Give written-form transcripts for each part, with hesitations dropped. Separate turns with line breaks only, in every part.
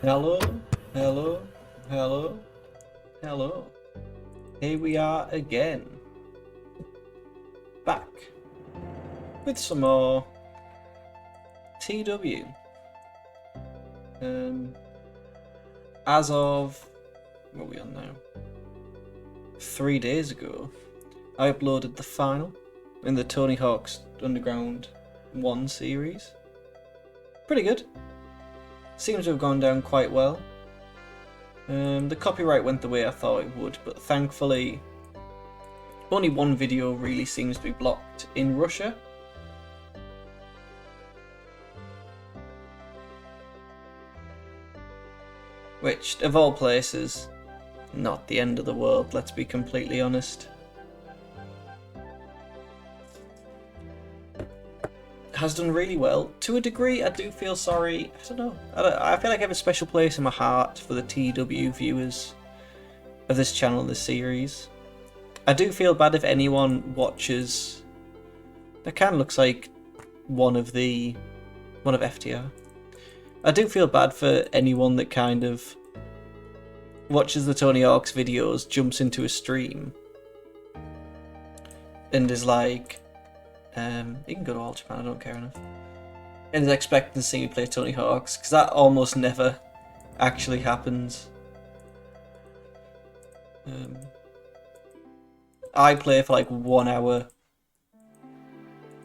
Hello, hello, hello, hello. Here we are again. Back with some more TEW. As of, what are we on now? 3 days ago, I uploaded the final in the Tony Hawk's Underground 1 series. Pretty good. Seems to have gone down quite well. The copyright went the way I thought it would, but thankfully only one video really seems to be blocked in Russia. Which, of all places, not the end of the world, let's be completely honest. Has done really well. To a degree, I do feel sorry. I don't know. I feel like I have a special place in my heart for the TEW viewers of this channel, this series. I do feel bad if anyone watches. That kind of looks like one of FTR. I do feel bad for anyone that kind of watches the Tony Hawk's videos, jumps into a stream, and is like, you can go to All Japan, I don't care enough, and is expecting to see me play Tony Hawk's, because that almost never actually happens. I play for like 1 hour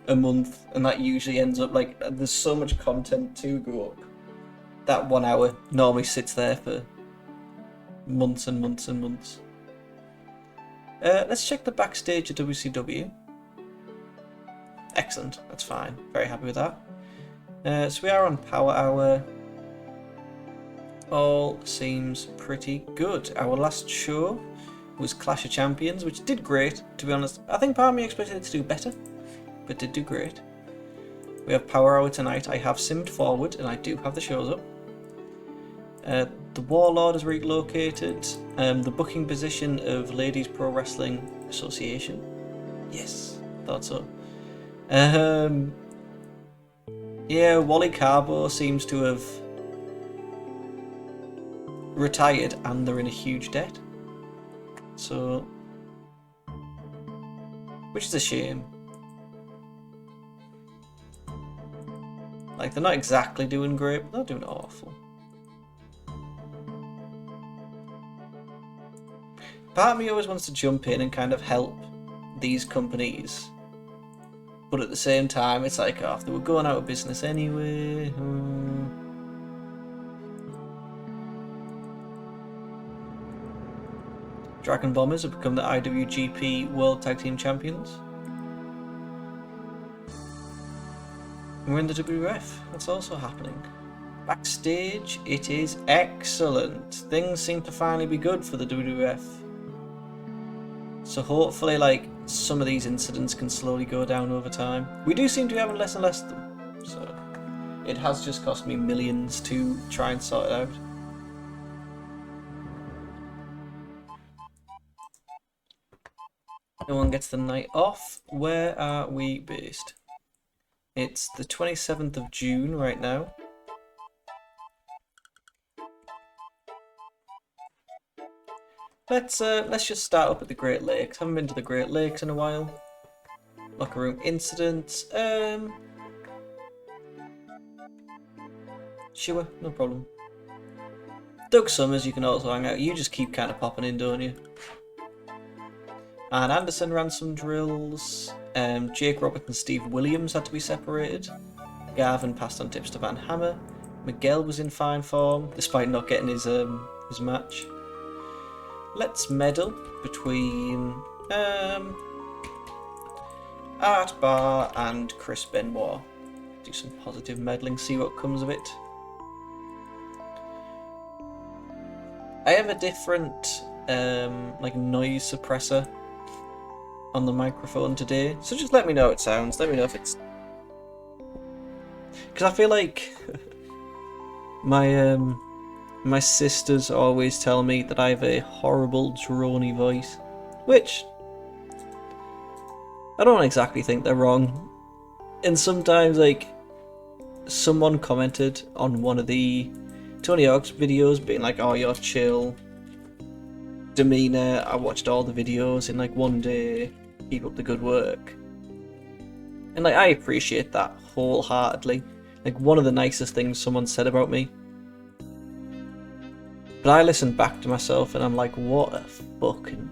a month, and that usually ends up like, there's so much content to go up. That 1 hour normally sits there for months and months and months. Let's check the backstage at WCW. Excellent, that's fine. Very happy with that. So we are on Power Hour. All seems pretty good. Our last show was Clash of Champions, which did great, to be honest. I think part of me expected it to do better, but did do great. We have Power Hour tonight. I have simmed forward, and I do have the shows up. The Warlord is relocated. The booking position of Ladies Pro Wrestling Association. Yes, thought so. Yeah, Wally Carbo seems to have retired, and they're in a huge debt. So, which is a shame. Like, they're not exactly doing great, but they're doing awful. Part of me always wants to jump in and kind of help these companies, but at the same time, it's like, oh, if they were going out of business anyway. Dragon Bombers have become the IWGP World Tag Team Champions. And we're in the WWF. That's also happening. Backstage, it is excellent. Things seem to finally be good for the WWF. So hopefully, like, some of these incidents can slowly go down over time. We do seem to be having less and less of them, so it has just cost me millions to try and sort it out. No one gets the night off. Where are we based? It's the 27th of June right now. Let's just start up at the Great Lakes. Haven't been to the Great Lakes in a while. Locker room incidents. Sure, no problem. Doug Summers, you can also hang out. You just keep kind of popping in, don't you? And Anderson ran some drills. Jake Roberts and Steve Williams had to be separated. Garvin passed on tips to Van Hammer. Miguel was in fine form, despite not getting his match. Let's medal between Art Barr and Chris Benoit. Do some positive meddling, see what comes of it. I have a different like noise suppressor on the microphone today, so just let me know how it sounds. Let me know if it's, because I feel like my sisters always tell me that I have a horrible drony voice, which I don't exactly think they're wrong. And sometimes, like, someone commented on one of the Tony Hawk's videos being like, oh, you're chill. Demeanor, I watched all the videos in like one day. Keep up the good work. And like, I appreciate that wholeheartedly. Like, one of the nicest things someone said about me. But I listen back to myself and I'm like, what a fucking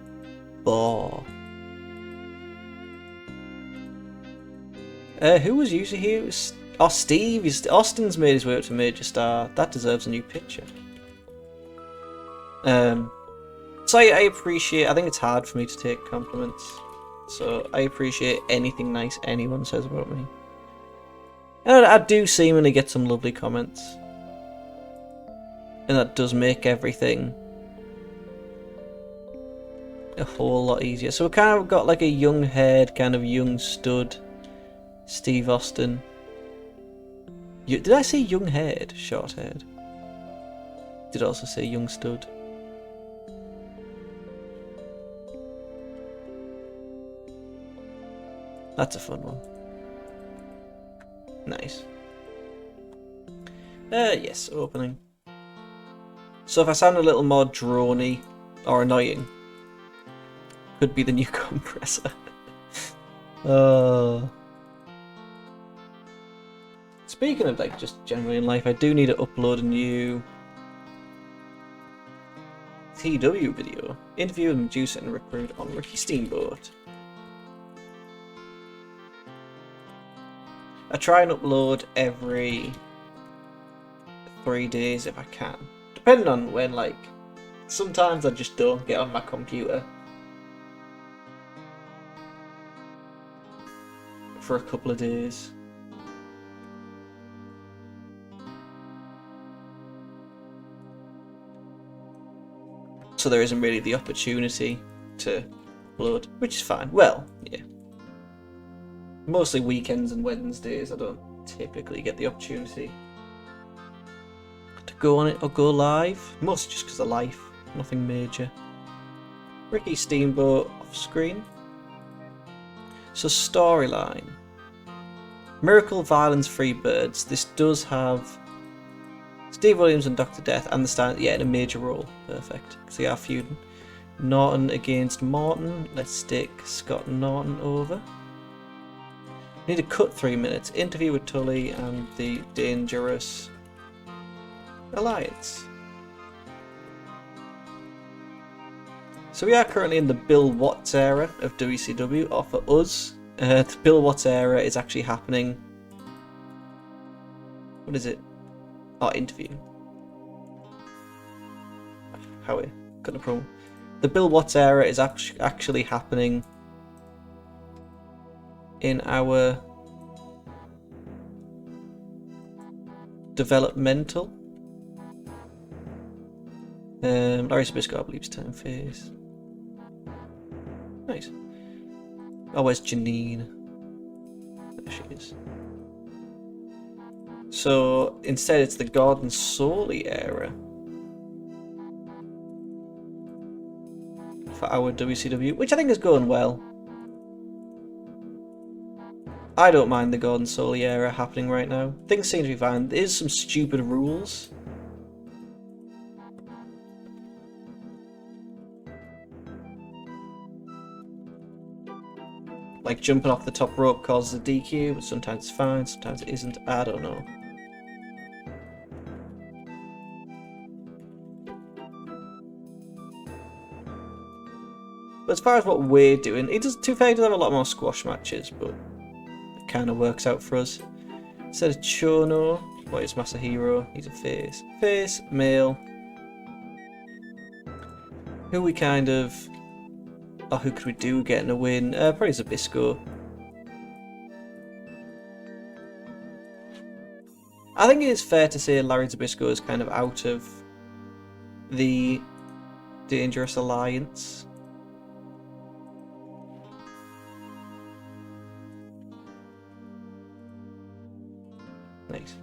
bore. Who was usually here? It was, oh, Steve. Austin's made his way up to Major Star. That deserves a new picture. So I appreciate, I think it's hard for me to take compliments. So I appreciate anything nice anyone says about me. And I do seemingly get some lovely comments. And that does make everything a whole lot easier. So we kind of got like a young haired, kind of young stud Steve Austin. Did I say young haired? Short haired. Did also say young stud. That's a fun one. Nice. Yes, opening. So if I sound a little more drony or annoying, could be the new compressor. Speaking of like just generally in life, I do need to upload a new TEW video. Interview with Medusa and recruit on Ricky Steamboat. I try and upload every 3 days if I can. Depending on when, like, sometimes I just don't get on my computer for a couple of days. So there isn't really the opportunity to upload, which is fine. Well, yeah. Mostly weekends and Wednesdays, I don't typically get the opportunity to go on it or go live. Mostly just because of life, nothing major. Ricky Steamboat off screen. So storyline. Miracle Violence Free Birds. This does have Steve Williams and Dr. Death and the stand, yeah, in a major role. Perfect. Because they are feuding. Norton against Morton. Let's stick Scott Norton over. Need to cut 3 minutes. Interview with Tully and the Dangerous Alliance. So we are currently in the Bill Watts era of WCW, or for us, the Bill Watts era is actually happening. What is it? Oh, interview. Howie, got a problem. The Bill Watts era is actually happening in our developmental. Larry Sabisco, I believe, is time phase. Nice. Oh, where's Janine? There she is. So instead, it's the Gordon Soley era for our WCW, which I think is going well. I don't mind the Gordon Soley era happening right now. Things seem to be fine. There's some stupid rules. Like jumping off the top rope causes a DQ, but sometimes it's fine, sometimes it isn't. I don't know. But as far as what we're doing, it does. To be fair, it does have a lot more squash matches, but it kind of works out for us. Instead of Chono, what is Masahiro? He's a face. Face, male. Who we kind of... Oh, who could we do getting a win? Probably Zabisco. I think it is fair to say Larry Zabisco is kind of out of the Dangerous Alliance. Nice.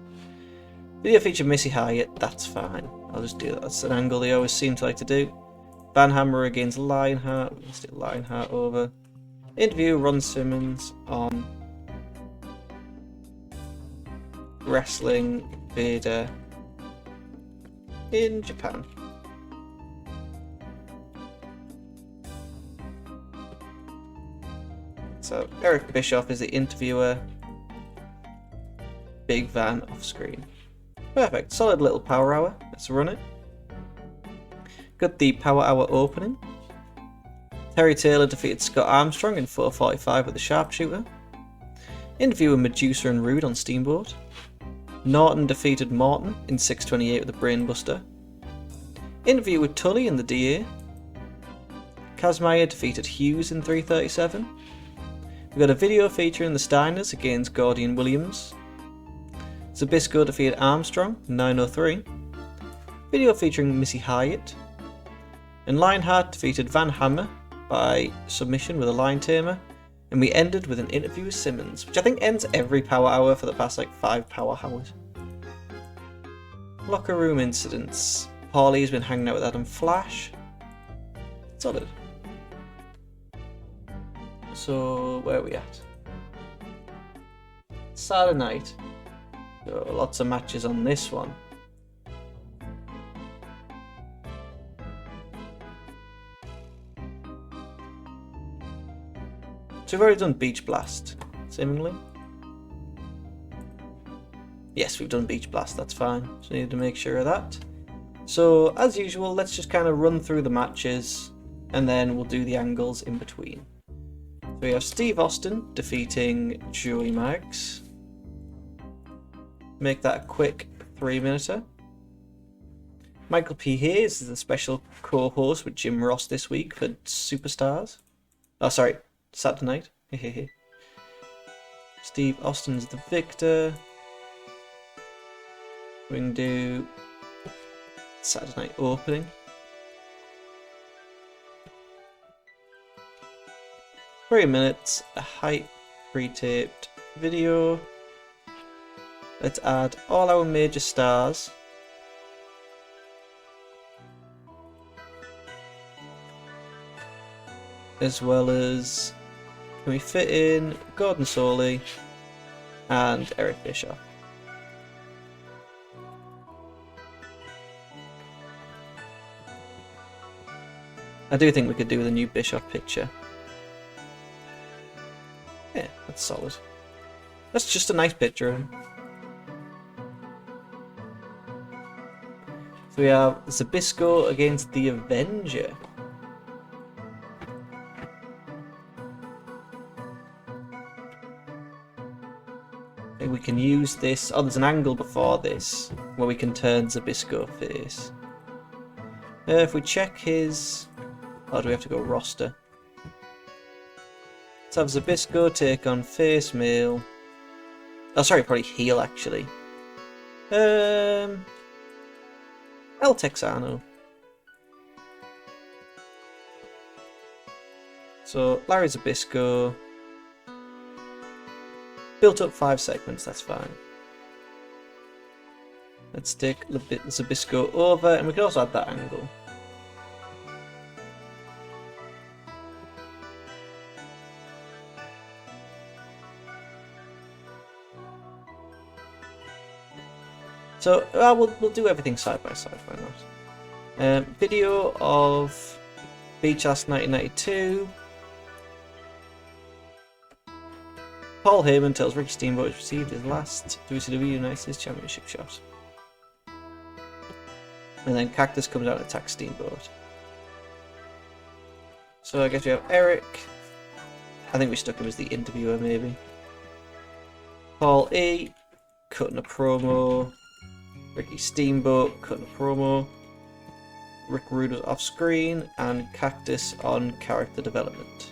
Video feature Missy Hyatt, that's fine. I'll just do that. That's an angle they always seem to like to do. Van Hammer against Lionheart. We'll stick Lionheart over. Interview Ron Simmons on wrestling, Vader, in Japan. So Eric Bischoff is the interviewer. Big Van off screen. Perfect. Solid little power hour. Let's run it. Got the power hour opening. Terry Taylor defeated Scott Armstrong in 4:45 with the sharpshooter. Interview with Medusa and Rude on Steamboat. Norton defeated Morton in 6:28 with the Brainbuster. Interview with Tully in the DA. Kazmaier defeated Hughes in 3:37. We got a video featuring the Steiners against Gordy and Williams. Zbyszko defeated Armstrong in 9:03. Video featuring Missy Hyatt. And Lionheart defeated Van Hammer by submission with a line tamer. And we ended with an interview with Simmons, which I think ends every power hour for the past like 5 power hours. Locker room incidents. Paulie's been hanging out with Adam Flash. Solid. So where are we at? Saturday night. So lots of matches on this one. So we've already done Beach Blast, seemingly. Yes, we've done Beach Blast, that's fine. Just needed to make sure of that. So, as usual, let's just kind of run through the matches, and then we'll do the angles in between. So we have Steve Austin defeating Joey Maggs. Make that a quick 3-minuter. Michael P. Hayes is the special co-host with Jim Ross this week for Superstars. Oh, sorry. Saturday night. Steve Austin's the victor. We can do Saturday night opening. Three minutes, a hype pre-taped video. Let's add all our major stars. As well as, can we fit in Gordon Soley and Eric Bischoff? I do think we could do with a new Bischoff picture. Yeah, that's solid. That's just a nice picture of him. So we have Zbyszko against the Avenger. We can use this. Oh, there's an angle before this where we can turn Zbyszko face. If we check his... Oh, do we have to go roster? Let's have Zbyszko take on face male. Oh, sorry, probably heel actually. El Texano. So Larry Zbyszko. Built up 5 segments, that's fine. Let's stick Zbyszko over, and we can also add that angle. So we'll do everything side by side, why not? Video of Beach Blast 1992. Paul Heyman tells Ricky Steamboat he's received his last WCW United States Championship shot. And then Cactus comes out and attacks Steamboat. So I guess we have Eric. I think we stuck him as the interviewer maybe. Paul E. cutting a promo. Ricky Steamboat cutting a promo. Rick Rude off screen. And Cactus on character development.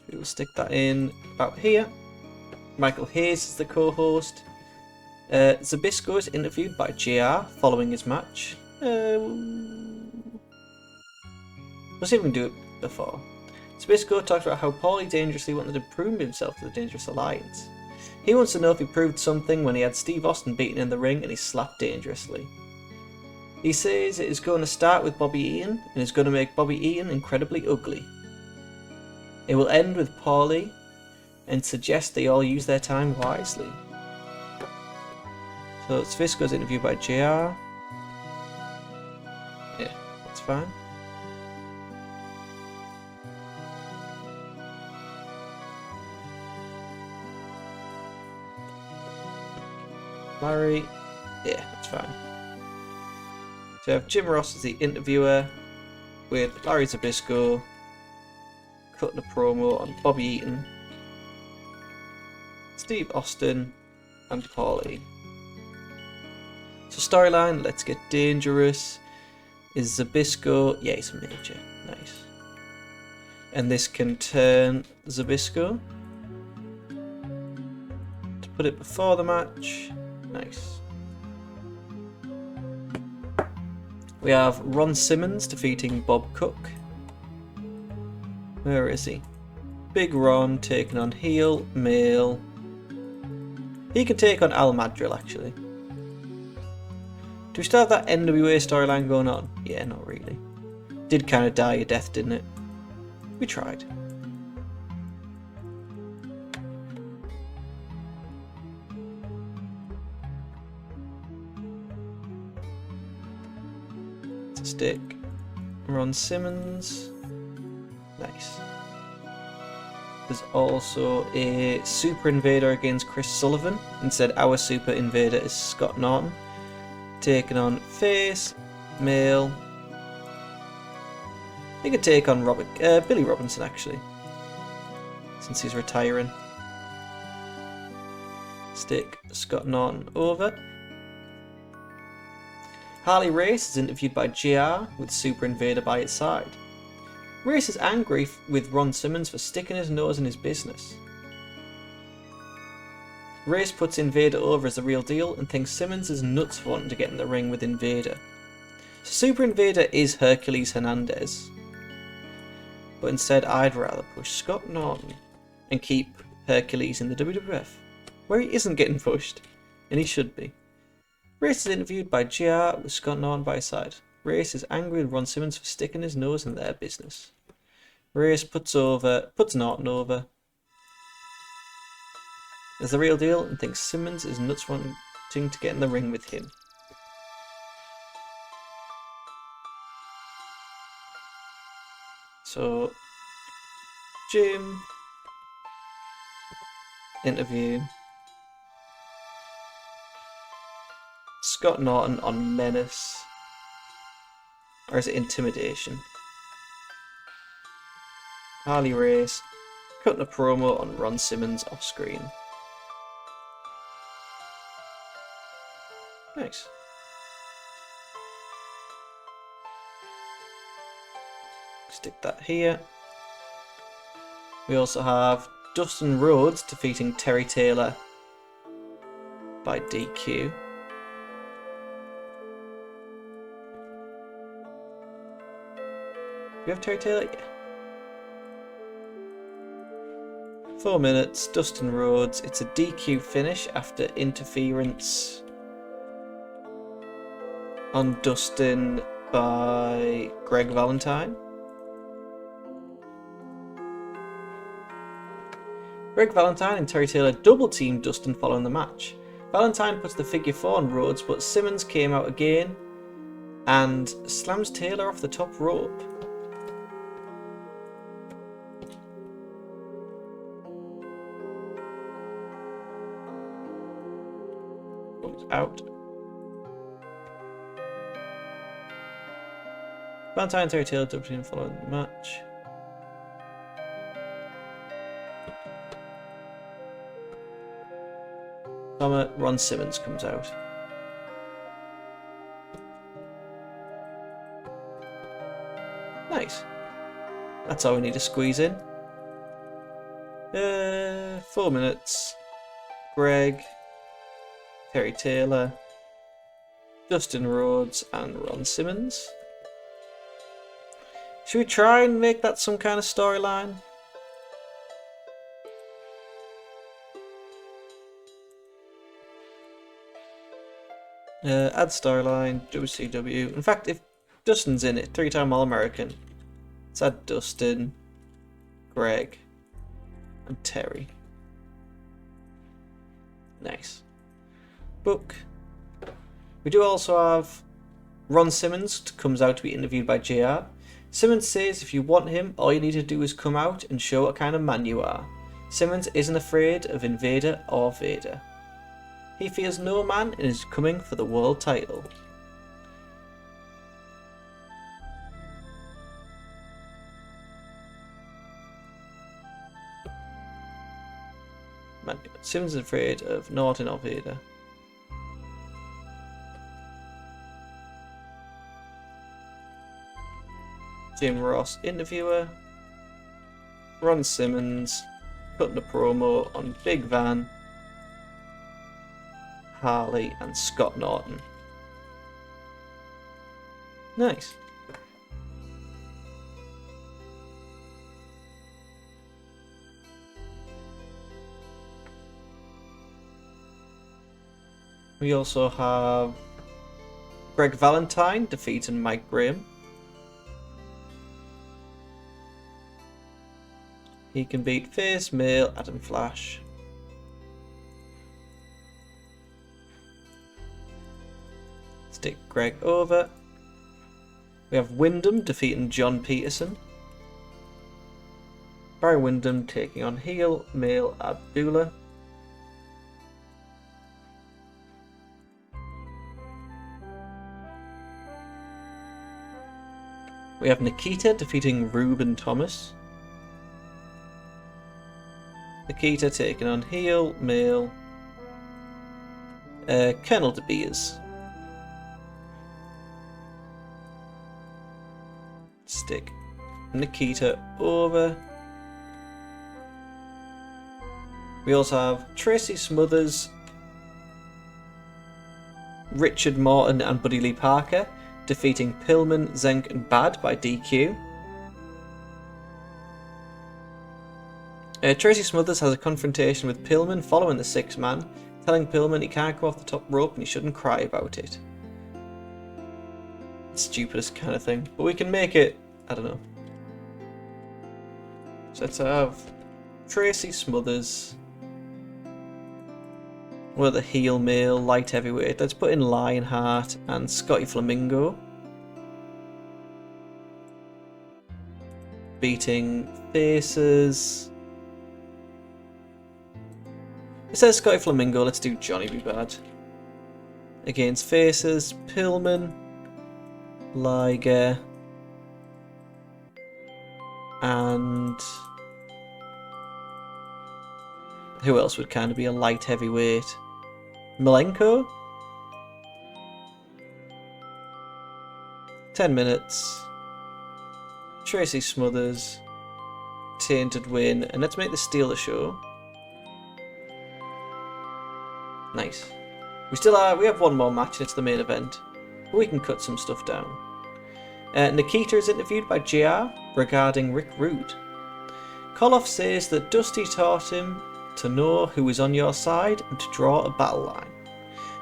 We will stick that in about here. Michael Hayes is the co-host. Zbyszko is interviewed by JR following his match. We'll see if we can do it before. Zbyszko talks about how Paulie dangerously wanted to prove himself to the Dangerous Alliance. He wants to know if he proved something when he had Steve Austin beaten in the ring and he slapped dangerously. He says it is going to start with Bobby Eaton and is going to make Bobby Eaton incredibly ugly. It will end with Paulie and suggest they all use their time wisely. So Zbyszko's interviewed by JR. Yeah, that's fine. Larry. Yeah, that's fine. So I have Jim Ross as the interviewer with Larry Zbyszko cutting a promo on Bobby Eaton, Steve Austin, and Paulie. So storyline, let's get dangerous. Is Zbyszko? Yeah, he's a major. Nice. And this can turn Zbyszko to put it before the match. Nice. We have Ron Simmons defeating Bob Cook. Where is he? Big Ron taking on heel, male. He can take on Al Madrill actually. Do we still have that NWA storyline going on? Yeah, not really. Did kind of die a death, didn't it? We tried. It's a stick. Ron Simmons. Nice. There's also a Super Invader against Chris Sullivan. Instead, our Super Invader is Scott Norton. Taking on face, male. He could take on Billy Robinson actually, since he's retiring. Stick Scott Norton over. Harley Race is interviewed by JR with Super Invader by his side. Race is angry with Ron Simmons for sticking his nose in his business. Race puts Invader over as the real deal and thinks Simmons is nuts for wanting to get in the ring with Invader. So Super Invader is Hercules Hernandez. But instead I'd rather push Scott Norton and keep Hercules in the WWF, where he isn't getting pushed, and he should be. Race is interviewed by JR with Scott Norton by his side. Race is angry with Ron Simmons for sticking his nose in their business. Race puts Norton over as the real deal and thinks Simmons is nuts wanting to get in the ring with him. So, Jim, interview, Scott Norton on Menace, or is it Intimidation? Harley Race, cutting a promo on Ron Simmons off screen. Nice. Stick that here. We also have Dustin Rhodes defeating Terry Taylor by DQ. Do we have Terry Taylor? Yeah. 4 minutes, Dustin Rhodes. It's a DQ finish after interference on Dustin by Greg Valentine. Greg Valentine and Terry Taylor double teamed Dustin following the match. Valentine puts the figure 4 on Rhodes, but Simmons came out again and slams Taylor off the top rope. Goes out. Valentine and Terry Taylor double teamed following the match. Ron Simmons comes out. Nice. That's all we need to squeeze in. 4 minutes. Greg, Terry Taylor, Dustin Rhodes, and Ron Simmons. Should we try and make that some kind of storyline? Add storyline, WCW. In fact, if Dustin's in it, 3-time All-American, let's add Dustin, Greg, and Terry. Nice. Book, We do also have Ron Simmons comes out to be interviewed by JR. Simmons says if you want him, all you need to do is come out and show what kind of man you are. Simmons isn't afraid of Invader or Vader. He fears no man and is coming for the world title. Man, Simmons is afraid of Norton or Vader. Jim Ross interviewer. Ron Simmons cutting a promo on Big Van, Harley and Scott Norton. Nice. We also have Greg Valentine defeating Mike Graham. He can beat Face, Male, Adam Flash. Stick Greg over. We have Wyndham defeating John Peterson. Barry Windham taking on heel Male Abdullah. We have Nikita defeating Ruben Thomas. Nikita taking on heel Male Colonel De Beers. Stick Nikita over. We also have Tracy Smothers, Richard Morton and Buddy Lee Parker defeating Pillman, Zenk and Bad by DQ. Tracy Smothers has a confrontation with Pillman following the 6-man, telling Pillman he can't come off the top rope and he shouldn't cry about it. Stupidest kind of thing. But we can make it, I don't know. So let's have Tracy Smothers. We're the heel Male light heavyweight. Let's put in Lionheart and Scotty Flamingo. Beating Faces. It says Scotty Flamingo, let's do Johnny B. Bad. Against Faces, Pillman, Liger, and who else would kind of be a light heavyweight? Malenko? 10 minutes. Tracy Smothers, Tainted win, and let's make this steal the show. Nice. We have one more match and it's the main event. But we can cut some stuff down. Nikita is interviewed by JR regarding Rick Rude. Koloff says that Dusty taught him to know who is on your side and to draw a battle line.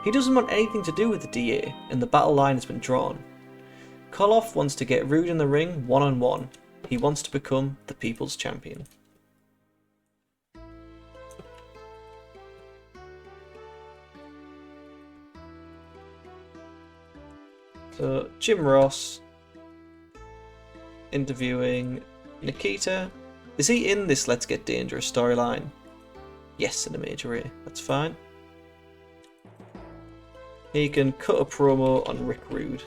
He doesn't want anything to do with the DA, and the battle line has been drawn. Koloff wants to get Rude in the ring one-on-one. He wants to become the People's Champion. So, Jim Ross interviewing Nikita. Is he in this Let's Get Dangerous storyline? Yes, in a major way. That's fine. He can cut a promo on Rick Rude.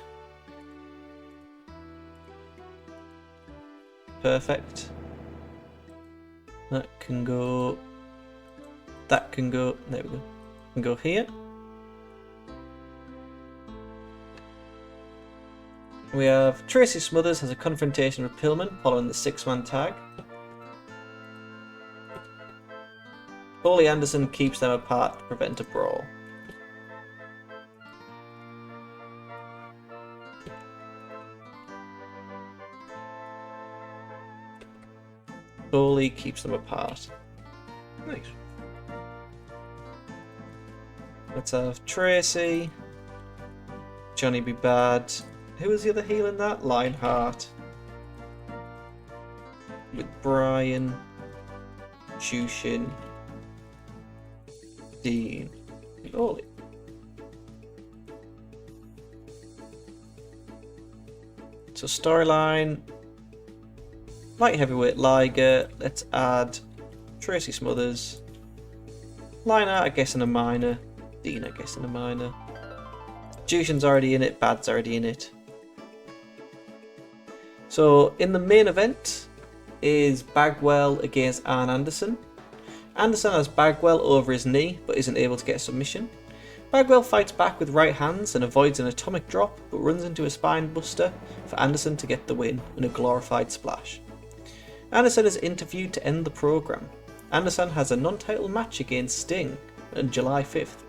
Perfect. That can go. There we go. Can go here. We have Tracy Smothers has a confrontation with Pillman following the 6-man tag. Paulie Anderson keeps them apart to prevent a brawl. Paulie keeps them apart. Nice. Let's have Tracy, Johnny B. Bad. Who was the other heel in that? Lionheart. With Brian, Jushin, Dean, and Ollie. So storyline, light heavyweight Liger. Let's add Tracy Smothers. Line art, I guess, in a minor. Dean, I guess, in a minor. Jushin's already in it. Bad's already in it. So in the main event is Bagwell against Arn Anderson. Anderson has Bagwell over his knee, but isn't able to get a submission. Bagwell fights back with right hands and avoids an atomic drop, but runs into a spine buster for Anderson to get the win in a glorified splash. Anderson is interviewed to end the program. Anderson has a non-title match against Sting on July 5th.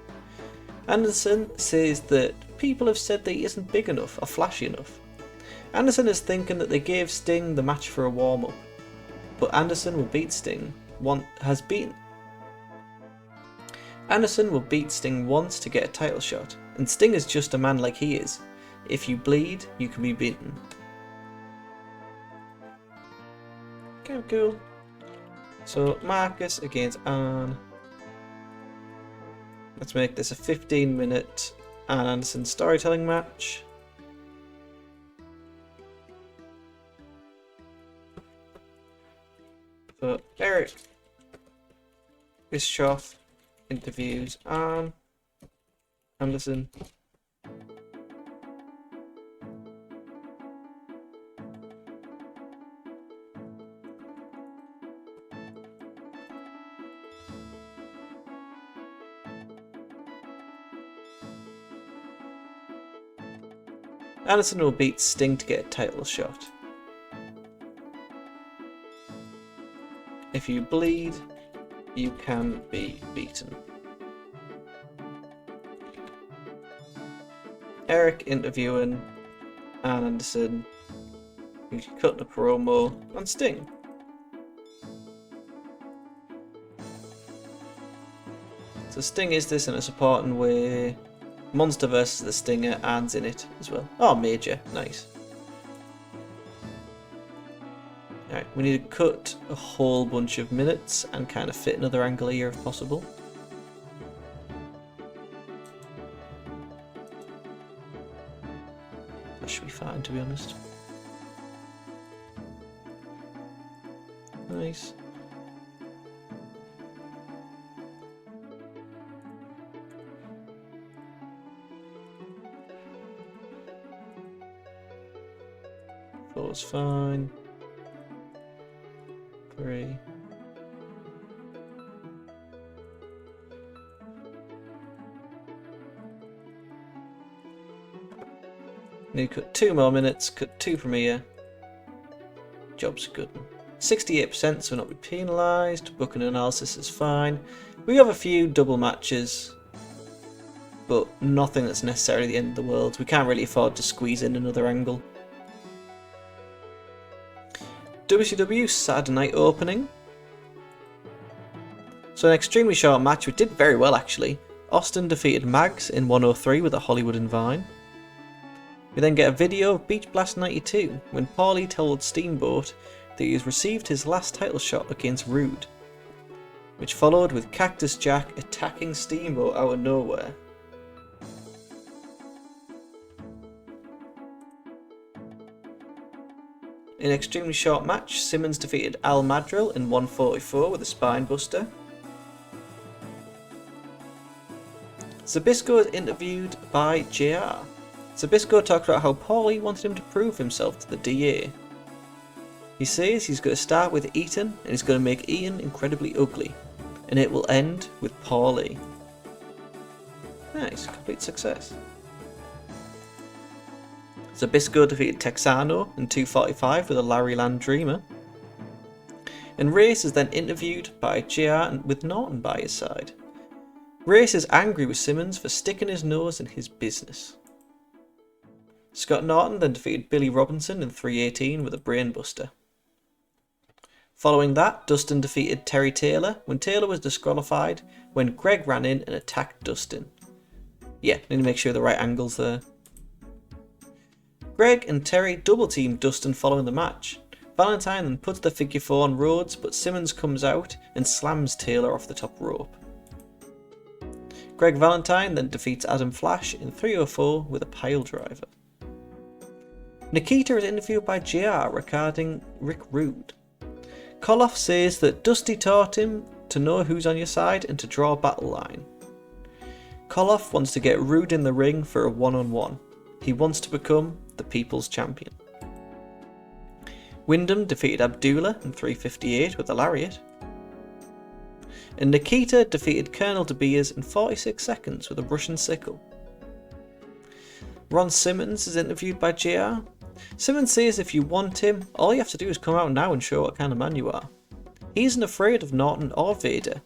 Anderson says that people have said that he isn't big enough or flashy enough. Anderson is thinking that they gave Sting the match for a warm-up, but Anderson will beat Sting. Anderson will beat Sting once to get a title shot, and Sting is just a man like he is. If you bleed, you can be beaten. Okay, cool. So Marcus against Arn. Let's make this a 15-minute Arn Anderson storytelling match. So Eric Bischoff interviews Arn Anderson. Anderson will beat Sting to get a title shot. If you bleed, you can be beaten. Eric interviewing Arn Anderson, who's cutting a promo on Sting. So Sting is this in a supporting way. Monster versus the Stinger, Arn's in it as well. Oh, major, nice. Alright, we need to cut a whole bunch of minutes and kind of fit another angle here if possible. That should be fine, to be honest. Nice. Four's fine. 3. Need to cut 2 more minutes, cut 2 from here. Job's good. 68%, so we'll not be penalised. Booking analysis is fine. We have a few double matches, but nothing that's necessarily the end of the world. We can't really afford to squeeze in another angle. WCW Saturday Night Opening. So an extremely short match, which did very well actually. Austin defeated Mags in 103 with a Hollywood and Vine. We then get a video of Beach Blast 92 when Paulie told Steamboat that he has received his last title shot against Rude, which followed with Cactus Jack attacking Steamboat out of nowhere. In an extremely short match, Simmons defeated Al Madrill in 144 with a spine buster. Zbyszko is interviewed by JR. Zbyszko talks about how Paulie wanted him to prove himself to the DA. He says he's going to start with Eaton and he's going to make Ian incredibly ugly, and it will end with Paulie. Nice, complete success. Zbyszko defeated Texano in 245 with a Larry Land Dreamer. And Race is then interviewed by JR with Norton by his side. Race is angry with Simmons for sticking his nose in his business. Scott Norton then defeated Billy Robinson in 318 with a Brainbuster. Following that, Dustin defeated Terry Taylor when Taylor was disqualified when Greg ran in and attacked Dustin. Yeah, need to make sure the right angle's there. Greg and Terry double-team Dustin following the match. Valentine then puts the figure 4 on Rhodes, but Simmons comes out and slams Taylor off the top rope. Greg Valentine then defeats Adam Flash in 304 with a pile driver. Nikita is interviewed by JR regarding Rick Rude. Koloff says that Dusty taught him to know who's on your side and to draw a battle line. Koloff wants to get Rude in the ring for a one-on-one. He wants to become the People's Champion. Wyndham defeated Abdullah in 3:58 with a lariat. And Nikita defeated Colonel De Beers in 46 seconds with a Russian sickle. Ron Simmons is interviewed by JR. Simmons says if you want him, all you have to do is come out now and show what kind of man you are. He isn't afraid of Norton or Vader.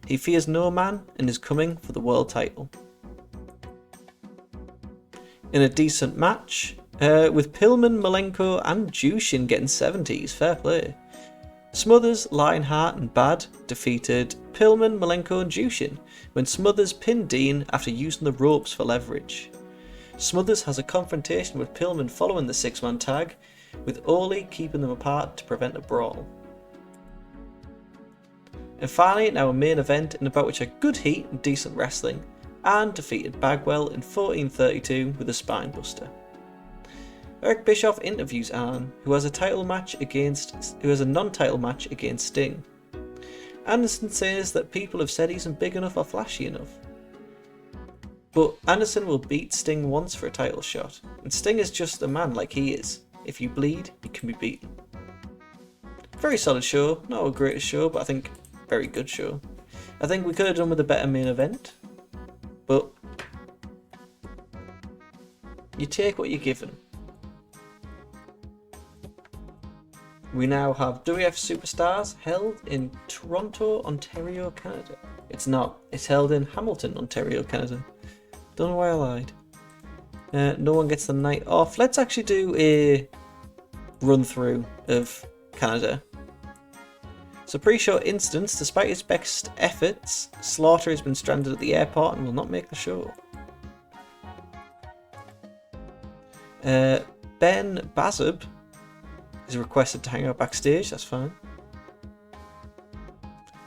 He fears no man and is coming for the world title. In a decent match, with Pillman, Malenko and Jushin getting 70s, fair play. Smothers, Lionheart and Bad defeated Pillman, Malenko and Jushin when Smothers pinned Dean after using the ropes for leverage. Smothers has a confrontation with Pillman following the 6-man tag, with Ole keeping them apart to prevent a brawl. And finally, in our main event, in about which had good heat and decent wrestling, and defeated Bagwell in 14:32 with a spinebuster. Eric Bischoff interviews Arn, who has a non-title match against Sting. Anderson says that people have said he isn't big enough or flashy enough. But Anderson will beat Sting once for a title shot, and Sting is just a man like he is. If you bleed, you can be beaten. Very solid show, not a greatest show, but I think very good show. I think we could have done with a better main event, but you take what you're given. We now have WF Superstars held in Toronto, Ontario, Canada. It's not. It's held in Hamilton, Ontario, Canada. Don't know why I lied. No one gets the night off. Let's actually do a run through of Canada. So pre-show instance, despite his best efforts, Slaughter has been stranded at the airport and will not make the show. Ben Bazub is requested to hang out backstage, that's fine.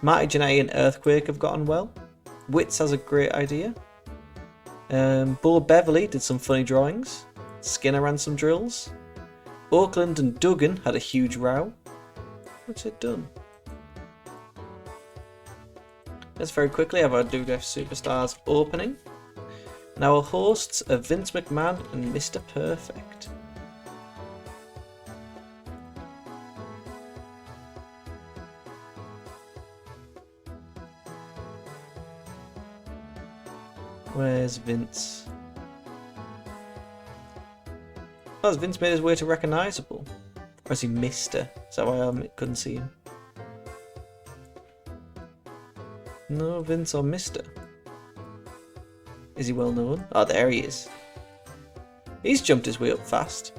Marty Jannetty and Earthquake have gotten well. Wits has a great idea. Bo Beverly did some funny drawings. Skinner ran some drills. Oakland and Duggan had a huge row. What's it done? Let's very quickly have our WWF Superstars opening. And our hosts are Vince McMahon and Mr. Perfect. Where's Vince? Oh, has Vince made his way to recognisable? Or is he Mr.? Is that why I couldn't see him? No, Vince or Mr. Is he well known? Oh, there he is. He's jumped his way up fast.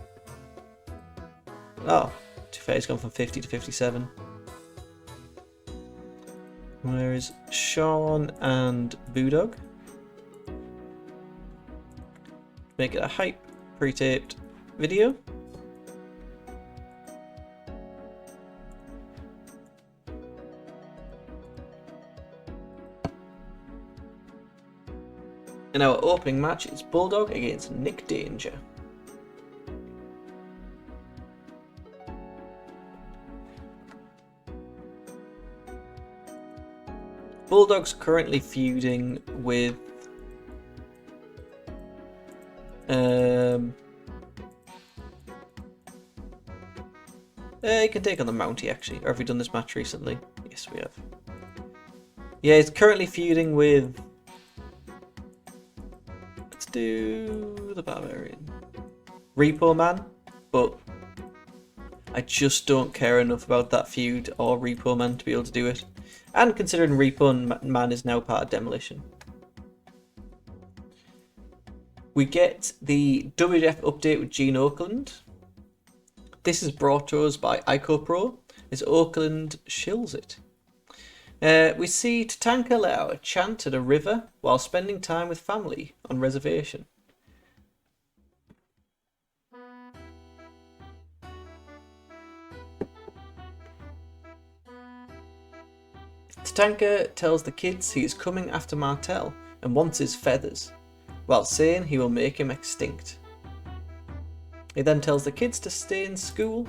Oh, to be fair, he's gone from 50 to 57. Where is Sean and Boodog? Make it a hype pre-taped video. In our opening match, it's Bulldog against Nick Danger. Bulldog's currently feuding with he can take on the Mountie actually. Or have we done this match recently? Yes, we have. Yeah, he's currently feuding with. Let's do the Barbarian. Repo Man, but I just don't care enough about that feud or Repo Man to be able to do it. And considering Repo Man is now part of Demolition. We get the WWF update with Gene Oakland. This is brought to us by IcoPro as Oakland shills it. We see Tatanka let out a chant at a river while spending time with family on reservation. Tatanka tells the kids he is coming after Martel and wants his feathers, while saying he will make him extinct. He then tells the kids to stay in school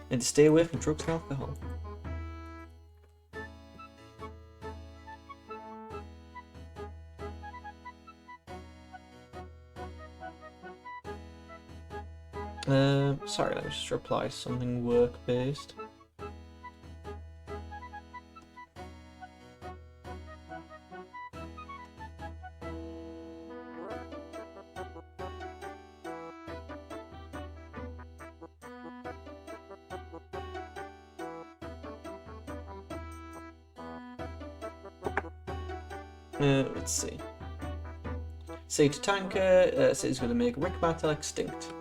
and to stay away from drugs and alcohol. Sorry, let me just reply something work-based. Let's see. Say to Tanker, says he's going to make Rick Martel extinct.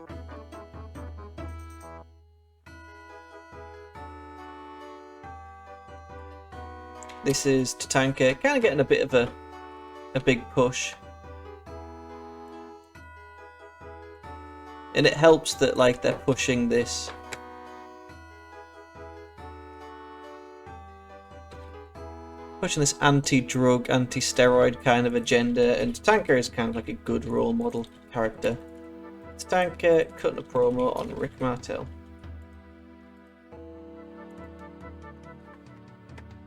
This is Tatanka kind of getting a bit of a big push. And it helps that like they're pushing this anti-drug, anti-steroid kind of agenda, and Tatanka is kind of like a good role model character. Tatanka cutting a promo on Rick Martel.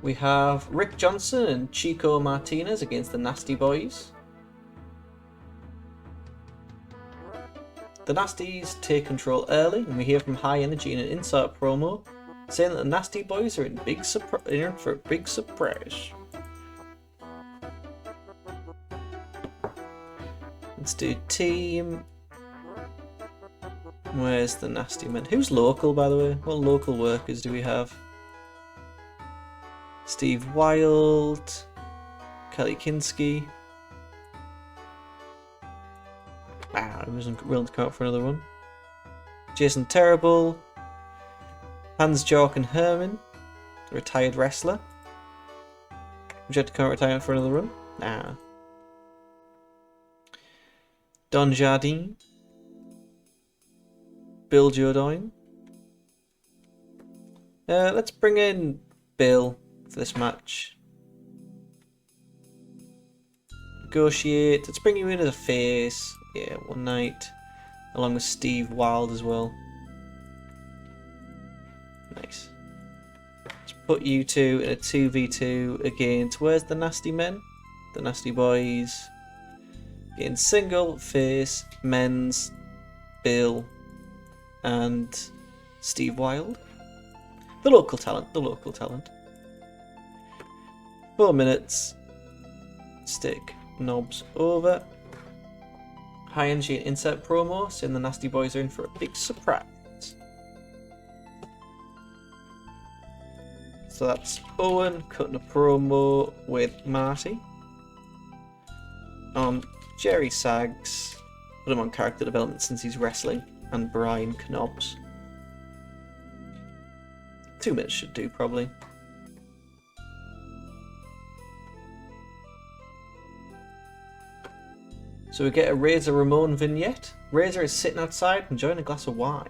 We have Rick Johnson and Chico Martinez against the Nasty Boys. The Nasties take control early, and we hear from High Energy in an insert promo saying that the Nasty Boys are in for a big surprise. Let's do team. Where's the Nasty Men? Who's local, by the way? What local workers do we have? Steve Wild, Kelly Kinski. I wasn't willing to come out for another one. Jason Terrible, Hans Jork and Herman, a retired wrestler. Would you have to come out retirement for another run? Nah. Don Jardine, Bill Jodoin. Let's bring in Bill for this match. Negotiate. Let's bring you in as a face. Yeah, one night. Along with Steve Wild as well. Nice. Let's put you two in a 2v2 against. Where's the Nasty Men? The Nasty Boys. In single, face, men's, Bill, and Steve Wild. The local talent. 4 minutes. Stick knobs over. High Energy and insert promo saying the Nasty Boys are in for a big surprise. So that's Owen cutting a promo with Marty. Jerry Sags, put him on character development since he's wrestling, and Brian Knobs. 2 minutes should do, probably. So we get a Razor Ramon vignette. Razor is sitting outside enjoying a glass of wine.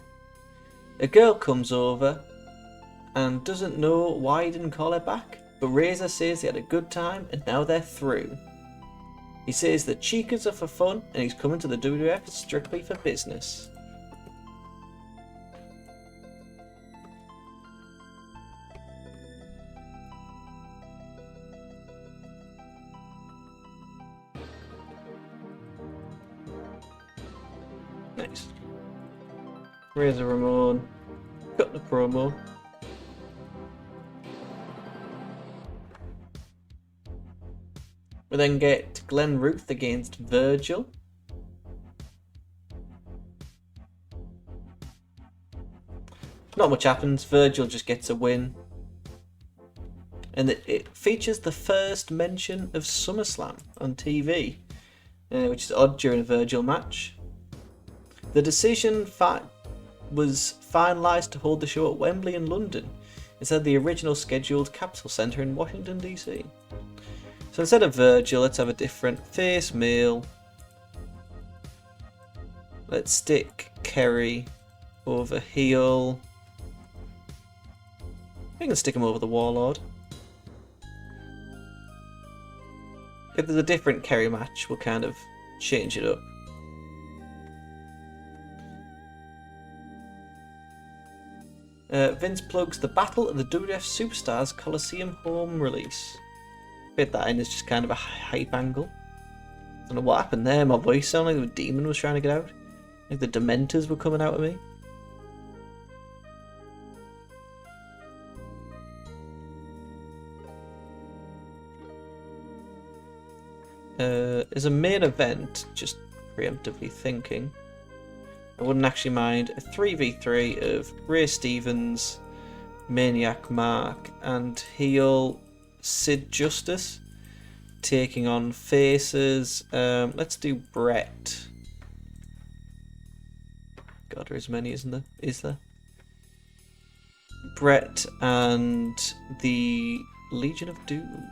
A girl comes over and doesn't know why he didn't call her back, but Razor says he had a good time and now they're through. He says the Chicas are for fun and he's coming to the WWF strictly for business. Nice. Razor Ramon, cut the promo. We then get Glenn Ruth against Virgil. Not much happens, Virgil just gets a win. And it features the first mention of SummerSlam on TV, which is odd during a Virgil match. The decision was finalised to hold the show at Wembley in London instead of the original scheduled Capitol Centre in Washington DC. So instead of Virgil, let's have a different face male. Let's stick Kerry over heel. We can stick him over the Warlord. If there's a different Kerry match, we'll kind of change it up. Vince plugs the Battle of the WWF Superstars Coliseum home release. Fit that in as just kind of a hype angle. Don't know what happened there. My voice sounded like the demon was trying to get out. Like the Dementors were coming out of me. As a main event, just preemptively thinking, I wouldn't actually mind a 3v3 of Ray Stevens, Maniac Mark, and heel Sid Justice taking on faces. Let's do Brett. God, there is many, isn't there? Is there? Brett and the Legion of Doom.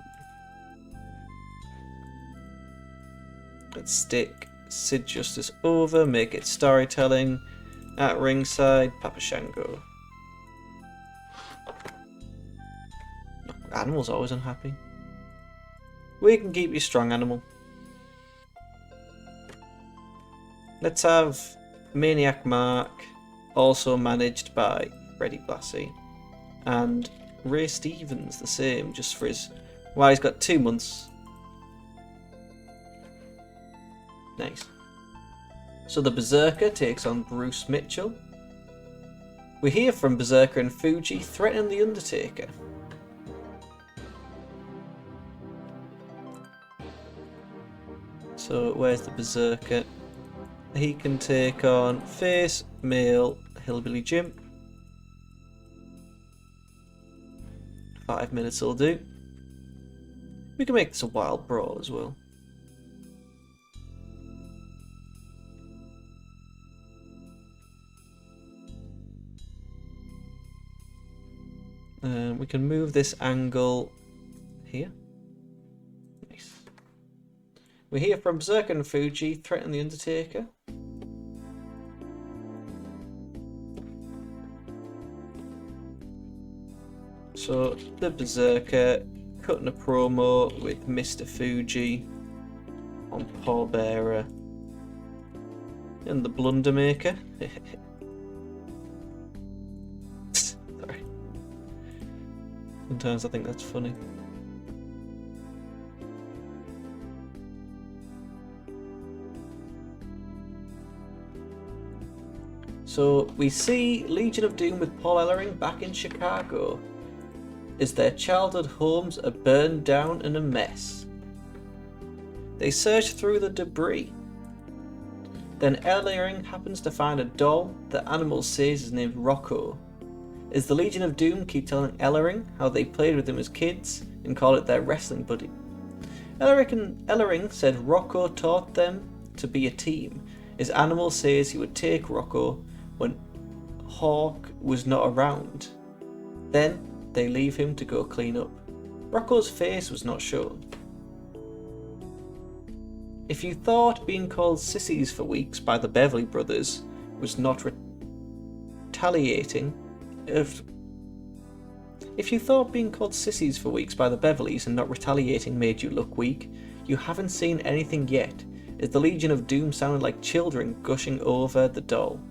Let's stick Sid Justice over, make it storytelling. At ringside, Papa Shango. Animal's always unhappy. We can keep you strong, Animal. Let's have Maniac Mark, also managed by Freddie Blassie. And Ray Stevens the same, just for his... Well, he's got 2 months. Nice. So the Berserker takes on Bruce Mitchell. We hear from Berserker and Fuji threatening the Undertaker. So where's the Berserker? He can take on face, male, Hillbilly Jim. 5 minutes will do. We can make this a wild brawl as well. We can move this angle here. Nice. We hear from Berserker and Fuji threaten the Undertaker. So the Berserker cutting a promo with Mr. Fuji on Paul Bearer and the Blundermaker. Sorry. Sometimes I think that's funny. So we see Legion of Doom with Paul Ellering back in Chicago as their childhood homes are burned down and a mess. They search through the debris. Then Ellering happens to find a doll that Animal says is named Rocco. As the Legion of Doom keep telling Ellering how they played with him as kids and call it their wrestling buddy. Ellering said Rocco taught them to be a team, as Animal says he would take Rocco when Hawk was not around. Then they leave him to go clean up. Rocco's face was not shown. If you thought being called sissies for weeks by the Beverly Brothers was not retaliating, if you thought being called sissies for weeks by the Beverlys and not retaliating made you look weak, you haven't seen anything yet, as the Legion of Doom sounded like children gushing over the doll.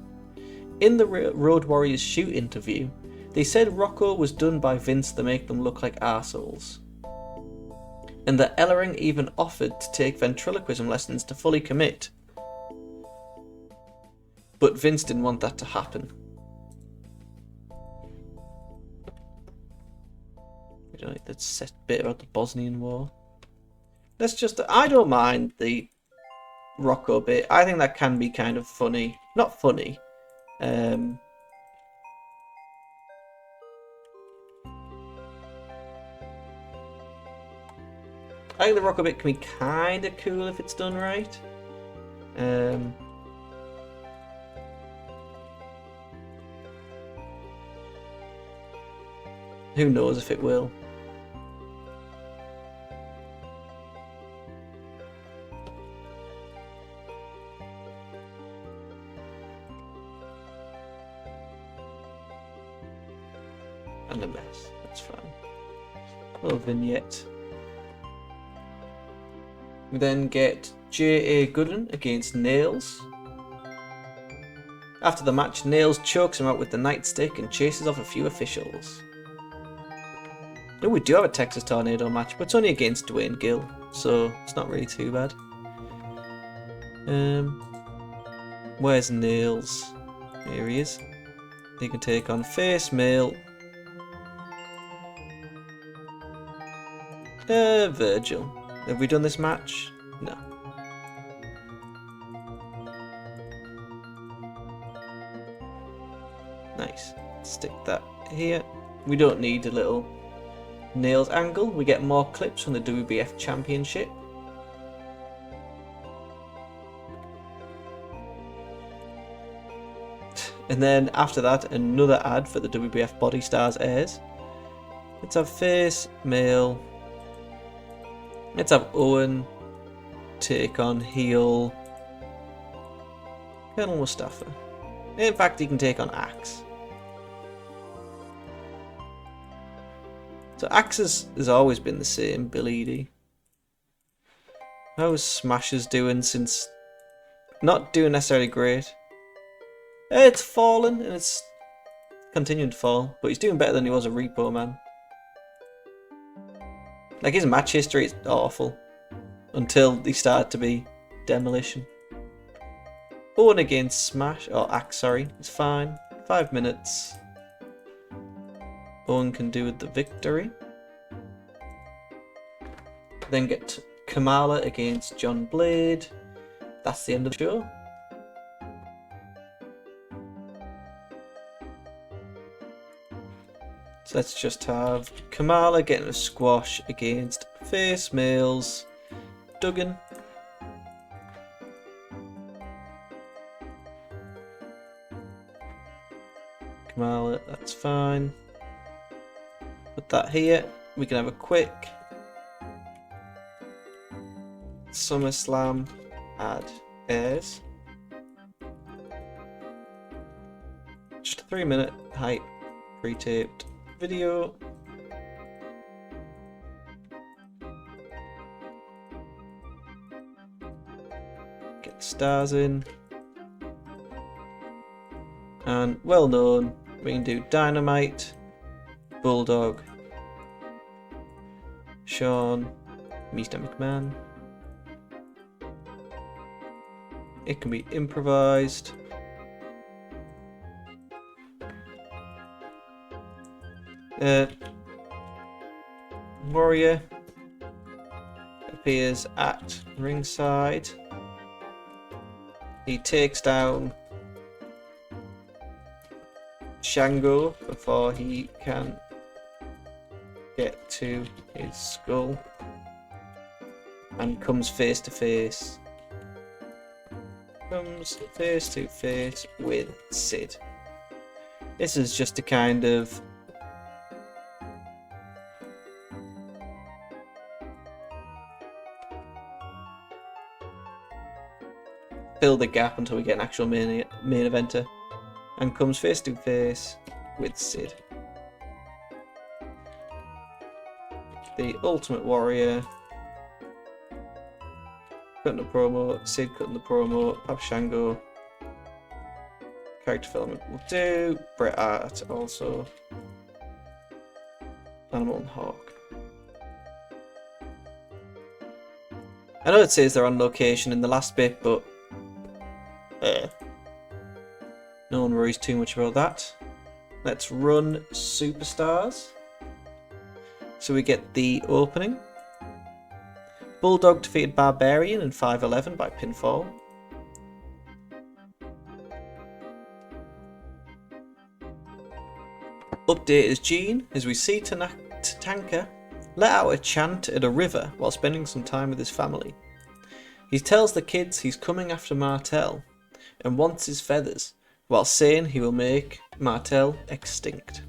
In the Road Warriors shoot interview, they said Rocco was done by Vince to make them look like arseholes. And that Ellering even offered to take ventriloquism lessons to fully commit. But Vince didn't want that to happen. We don't like that set bit about the Bosnian War. Let's just... I don't mind the Rocco bit. I think that can be kind of funny. Not funny. I think the Rocco bit can be kind of cool if it's done right. Who knows if it will. And a mess, that's fine. Little vignette. We then get J.A. Gooden against Nails. After the match, Nails chokes him out with the nightstick and chases off a few officials. Oh, we do have a Texas Tornado match, but it's only against Dwayne Gill, so it's not really too bad. Where's Nails? Here he is. He can take on Face Mail. Virgil. Have we done this match? No. Nice. Stick that here. We don't need a little Nails angle. We get more clips from the WBF Championship. And then after that, another ad for the WBF Body Stars airs. Let's have Face, Mail. Let's have Owen take on heel Colonel Mustafa. In fact, he can take on Axe. So Axe has always been the same, Billy D. How's Smashers doing since... Not doing necessarily great. It's fallen, and it's continuing to fall, but he's doing better than he was a Repo Man. Like, his match history is awful, until he started to be Demolition. Owen against Smash, or Axe, sorry, it's fine. 5 minutes. Owen can do with the victory. Then get Kamala against John Blade. That's the end of the show. So let's just have Kamala getting a squash against Face Mails Duggan. Kamala, that's fine. Put that here. We can have a quick SummerSlam ad airs. Just a 3-minute hype pre-taped video. Get the stars in. And well known, we can do Dynamite, Bulldog, Shawn, Mr. McMahon. It can be improvised. Warrior appears at ringside. He takes down Shango before he can get to his skull and comes face to face. Comes face to face with Sid. This is just a kind of fill the gap until we get an actual main eventer, and comes face to face with Sid. The Ultimate Warrior cutting the promo, Sid cutting the promo, Papa Shango. Character development will do. Bret Hart also. Animal and Hawk. I know it says they're on location in the last bit, but no one worries too much about that. Let's run Superstars. So we get the opening. Bulldog defeated Barbarian in 5-11 by pinfall. Update is Gene as we see Tatanka let out a chant at a river while spending some time with his family. He tells the kids he's coming after Martel and wants his feathers, while saying he will make Martel extinct.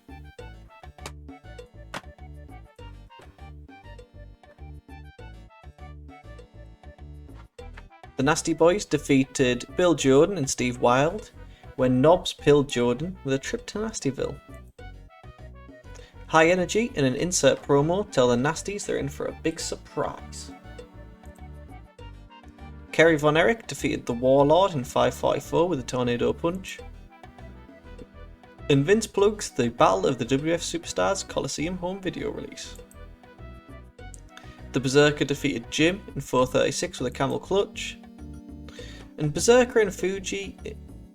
The Nasty Boys defeated Bill Jordan and Steve Wild when Knobs pilled Jordan with a trip to Nastyville. High Energy in an insert promo tell the Nasties they're in for a big surprise. Kerry Von Erich defeated the Warlord in 5:44 with a tornado punch. And Vince plugs the Battle of the WF Superstars Coliseum home video release. The Berserker defeated Jim in 4:36 with a camel clutch. And Berserker and Fuji,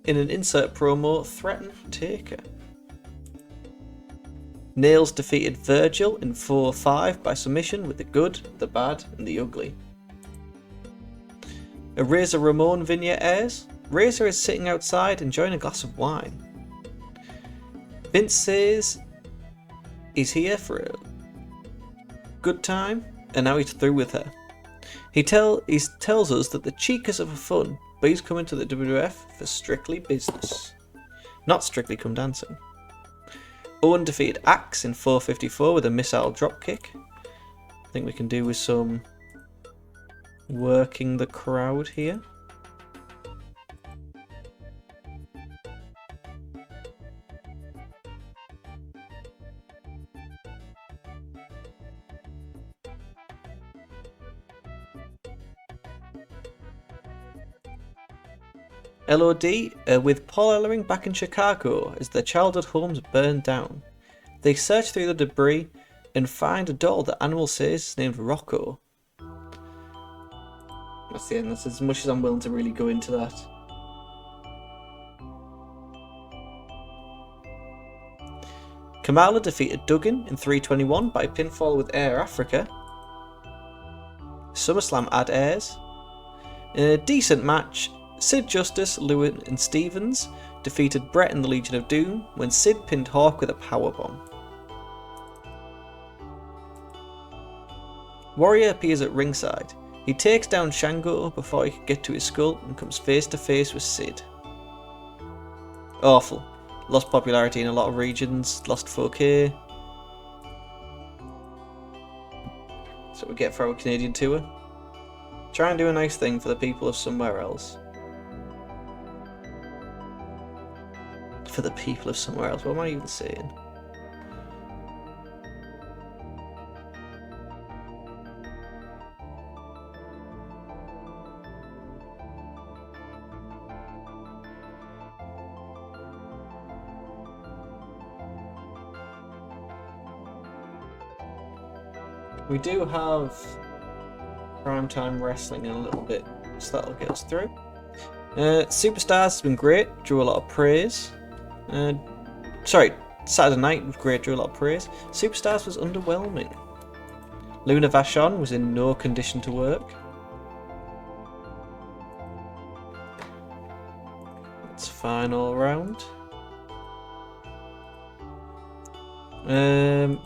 in an insert promo, threaten Taker. Nails defeated Virgil in 4:5 by submission with the good, the bad, and the ugly. A Razor Ramon vignette airs. Razor is sitting outside enjoying a glass of wine. Vince says he's here for a good time, and now he's through with her. He tells us that the Chicas are for fun, but he's coming to the WWF for strictly business, not strictly come dancing. Owen defeated Axe in 4:54 with a missile dropkick. I think we can do with some working the crowd here. LOD with Paul Ellering back in Chicago as their childhood homes burned down. They search through the debris and find a doll that Animal says is named Rocco. That's the end. That's as much as I'm willing to really go into that. Kamala defeated Duggan in 3:21 by pinfall with Air Africa. SummerSlam ad airs. In a decent match, Sid Justice, Lewin and Stevens defeated Brett in the Legion of Doom when Sid pinned Hawk with a powerbomb. Warrior appears at ringside. He takes down Shango before he can get to his skull and comes face to face with Sid. Awful. Lost popularity in a lot of regions, lost 4K. That's what we get for our Canadian tour. Try and do a nice thing for the people of somewhere else. For the people of somewhere else, what am I even saying? We do have primetime wrestling in a little bit, so that'll get us through. Superstars has been great, drew a lot of praise. Saturday night was great, drew a lot of praise. Superstars was underwhelming. Luna Vachon was in no condition to work. It's fine all round.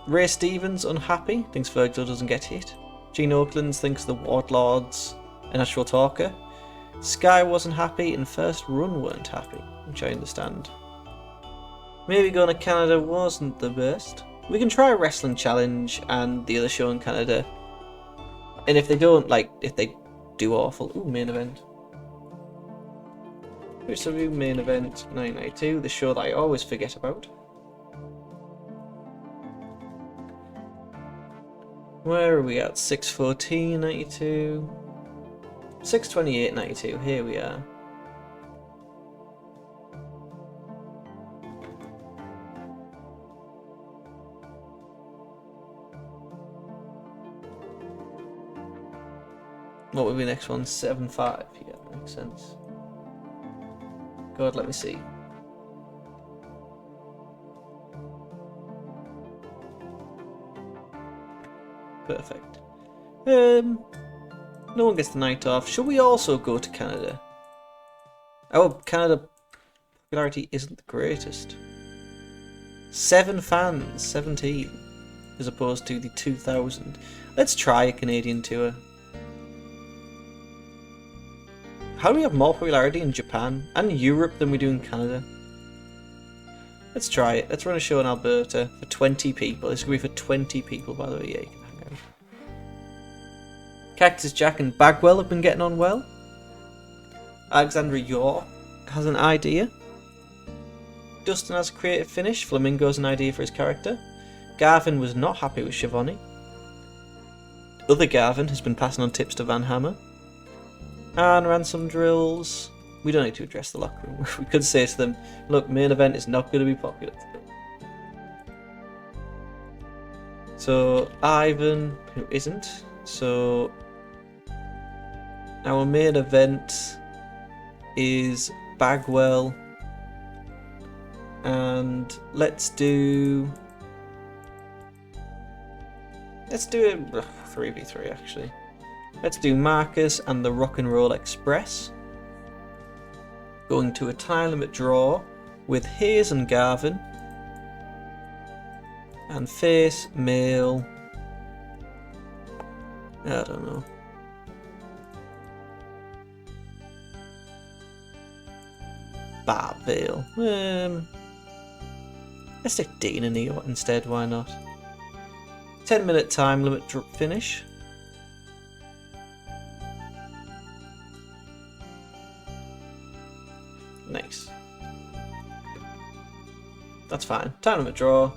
Ray Stevens unhappy, thinks Virgil doesn't get hit. Gene Oakland thinks the Wardlords a natural talker. Sky wasn't happy and First Run weren't happy, which I understand. Maybe going to Canada wasn't the best. We can try a Wrestling Challenge and the other show in Canada. And if they don't, if they do awful... Ooh, main event. WCW main event 992, the show that I always forget about. Where are we at? 6:14.92. 6:28.92. Here we are. What would be the next one? 7:5. Yeah, that makes sense. God, let me see. Perfect. No one gets the night off. Should we also go to Canada? Our Canada popularity isn't the greatest. 7 fans, 17, as opposed to the 2,000. Let's try a Canadian tour. How do we have more popularity in Japan and Europe than we do in Canada? Let's try it. Let's run a show in Alberta for 20 people. This could be for 20 people, by the way. Yeah, you can hang out. Cactus Jack and Bagwell have been getting on well. Alexandra York has an idea. Dustin has a creative finish. Flamingo's an idea for his character. Garvin was not happy with Schiavone. Other Garvin has been passing on tips to Van Hammer. And Ransom Drills We don't need to address the locker room. We could say to them, look, main event is not going to be popular today. So Ivan, who isn't. So our main event is Bagwell, and let's do a 3v3 actually. Let's do Marcus and the Rock and Roll Express. Going to a time limit draw with Hayes and Garvin. And face, male, I don't know. Bob Vale. Let's take Dean and Neo instead, why not? 10-minute time limit finish. Nice. That's fine. Time limit draw.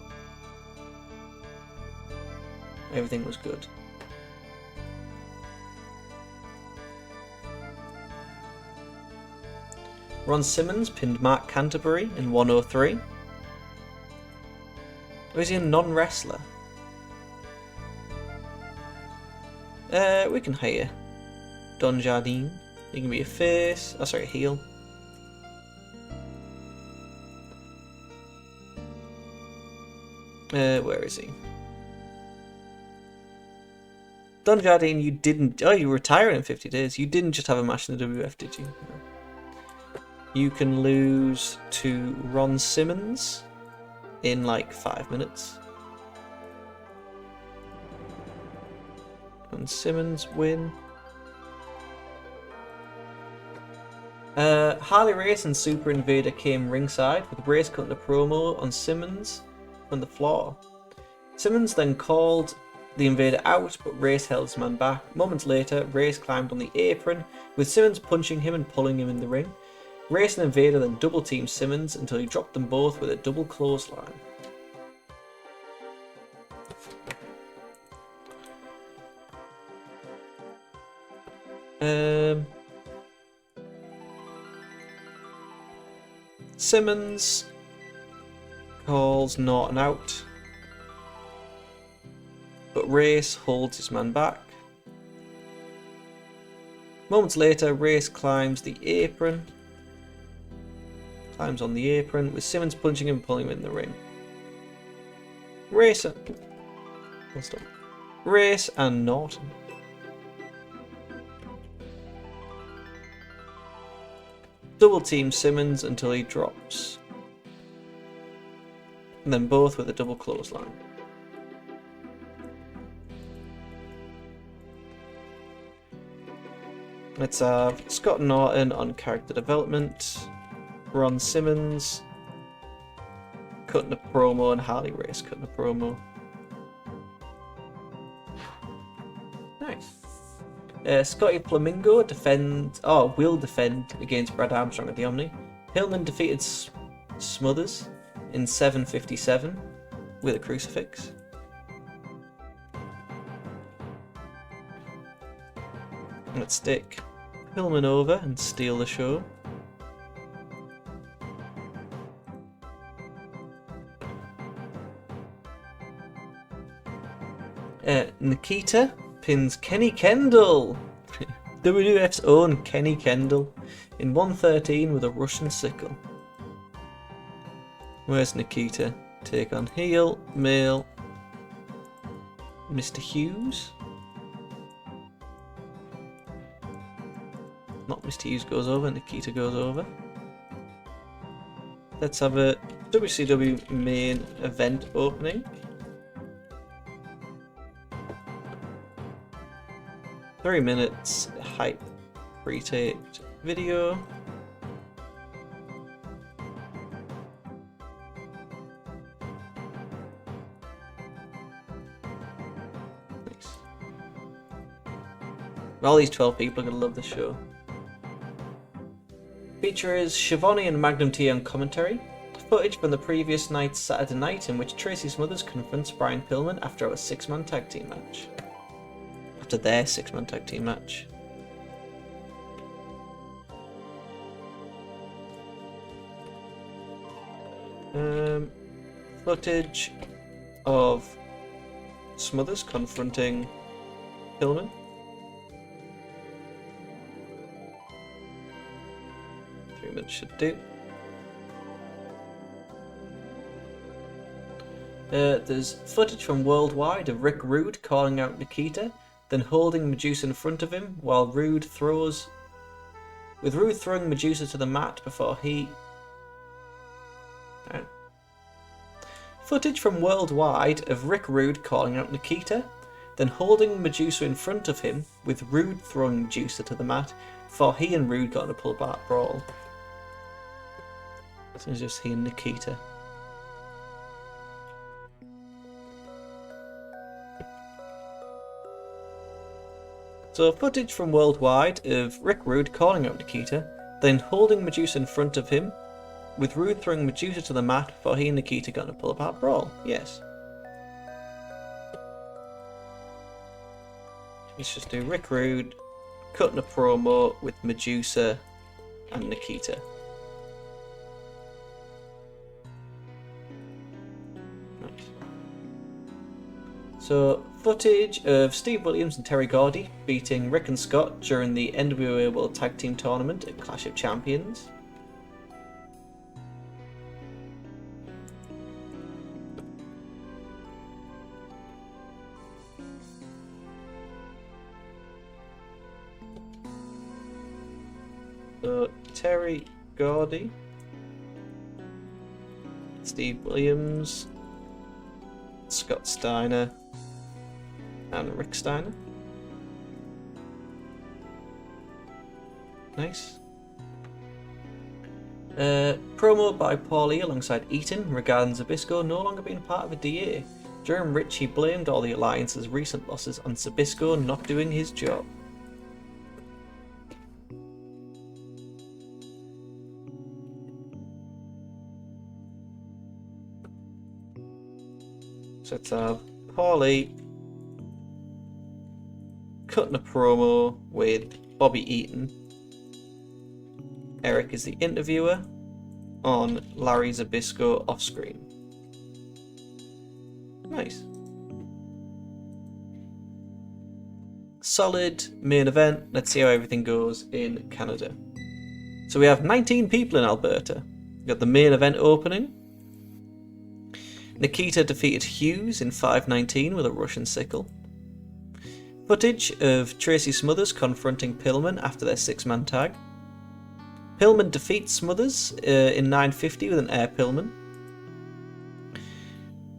Everything was good. Ron Simmons pinned Mark Canterbury in 103. Or is he a non-wrestler? We can hire Don Jardine. He can be a face. Oh, sorry, a heel. Where is he? Don Jardine, you didn't... Oh, you retired in 50 days. You didn't just have a match in the WWF, did you? No. You can lose to Ron Simmons in like 5 minutes. Ron Simmons win. Harley Race and Super Invader came ringside with Race cutting a promo on Simmons on the floor. Simmons then called the Invader out, but Race held his man back. Moments later, Race climbed on the apron, with Simmons punching him and pulling him in the ring. Race and Invader then double-teamed Simmons until he dropped them both with a double clothesline. Simmons calls Norton out, but Race holds his man back. Moments later, Race climbs the apron. Climbs on the apron, with Simmons punching him and pulling him in the ring. Race and Norton. Double team Simmons until he drops. And then both with a double clothesline. Let's have Scott Norton on character development, Ron Simmons cutting a promo, and Harley Race cutting a promo. Nice. Scotty Flamingo will defend against Brad Armstrong at the Omni. Hillman defeated Smothers in 7:57 with a crucifix. Let's stick Hillman over and steal the show. Nikita pins Kenny Kendall. WWF's own Kenny Kendall in 113 with a Russian sickle. Where's Nikita? Take on heel, male, Mr. Hughes. Not Mr. Hughes goes over, Nikita goes over. Let's have a WCW main event opening. 3 minutes, hype, pre-taped video. Nice. All these 12 people are going to love this show. Feature is Schiavone and Magnum T on commentary. Footage from the previous night's Saturday night in which Tracy Smothers confronts Brian Pillman after a 6-man tag team match. After their 6-man tag team match. Footage of Smothers confronting Pillman. Three minutes should do. There's footage from Worldwide of Rick Rude calling out Nikita, then holding Medusa in front of him while Rude throwing Medusa to the mat before he... Footage from Worldwide of Rick Rude calling out Nikita, then holding Medusa in front of him, with Rude throwing Medusa to the mat before he and Rude got in a pull-apart brawl. So it's just he and Nikita. So footage from Worldwide of Rick Rude calling out Nikita, then holding Medusa in front of him, with Rude throwing Medusa to the mat before he and Nikita got in a pull-apart brawl. Yes. Let's just do Rick Rude cutting a promo with Medusa and Nikita. Nice. So, footage of Steve Williams and Terry Gordy beating Rick and Scott during the NWA World Tag Team Tournament at Clash of Champions. So, Terry Gordy, Steve Williams, Scott Steiner, and Rick Steiner. Nice. Promo by Paulie alongside Eaton regarding Zbyszko no longer being part of a DA. During which he blamed all the Alliance's recent losses on Zbyszko not doing his job. So let's have Paulie cutting a promo with Bobby Eaton. Eric is the interviewer on Larry Zbyszko off screen. Nice. Solid main event. Let's see how everything goes in Canada. So we have 19 people in Alberta. We've got the main event opening. Nikita defeated Hughes in 5:19 with a Russian sickle. Footage of Tracy Smothers confronting Pillman after their 6-man tag. Pillman defeats Smothers in 9:50 with an air Pillman.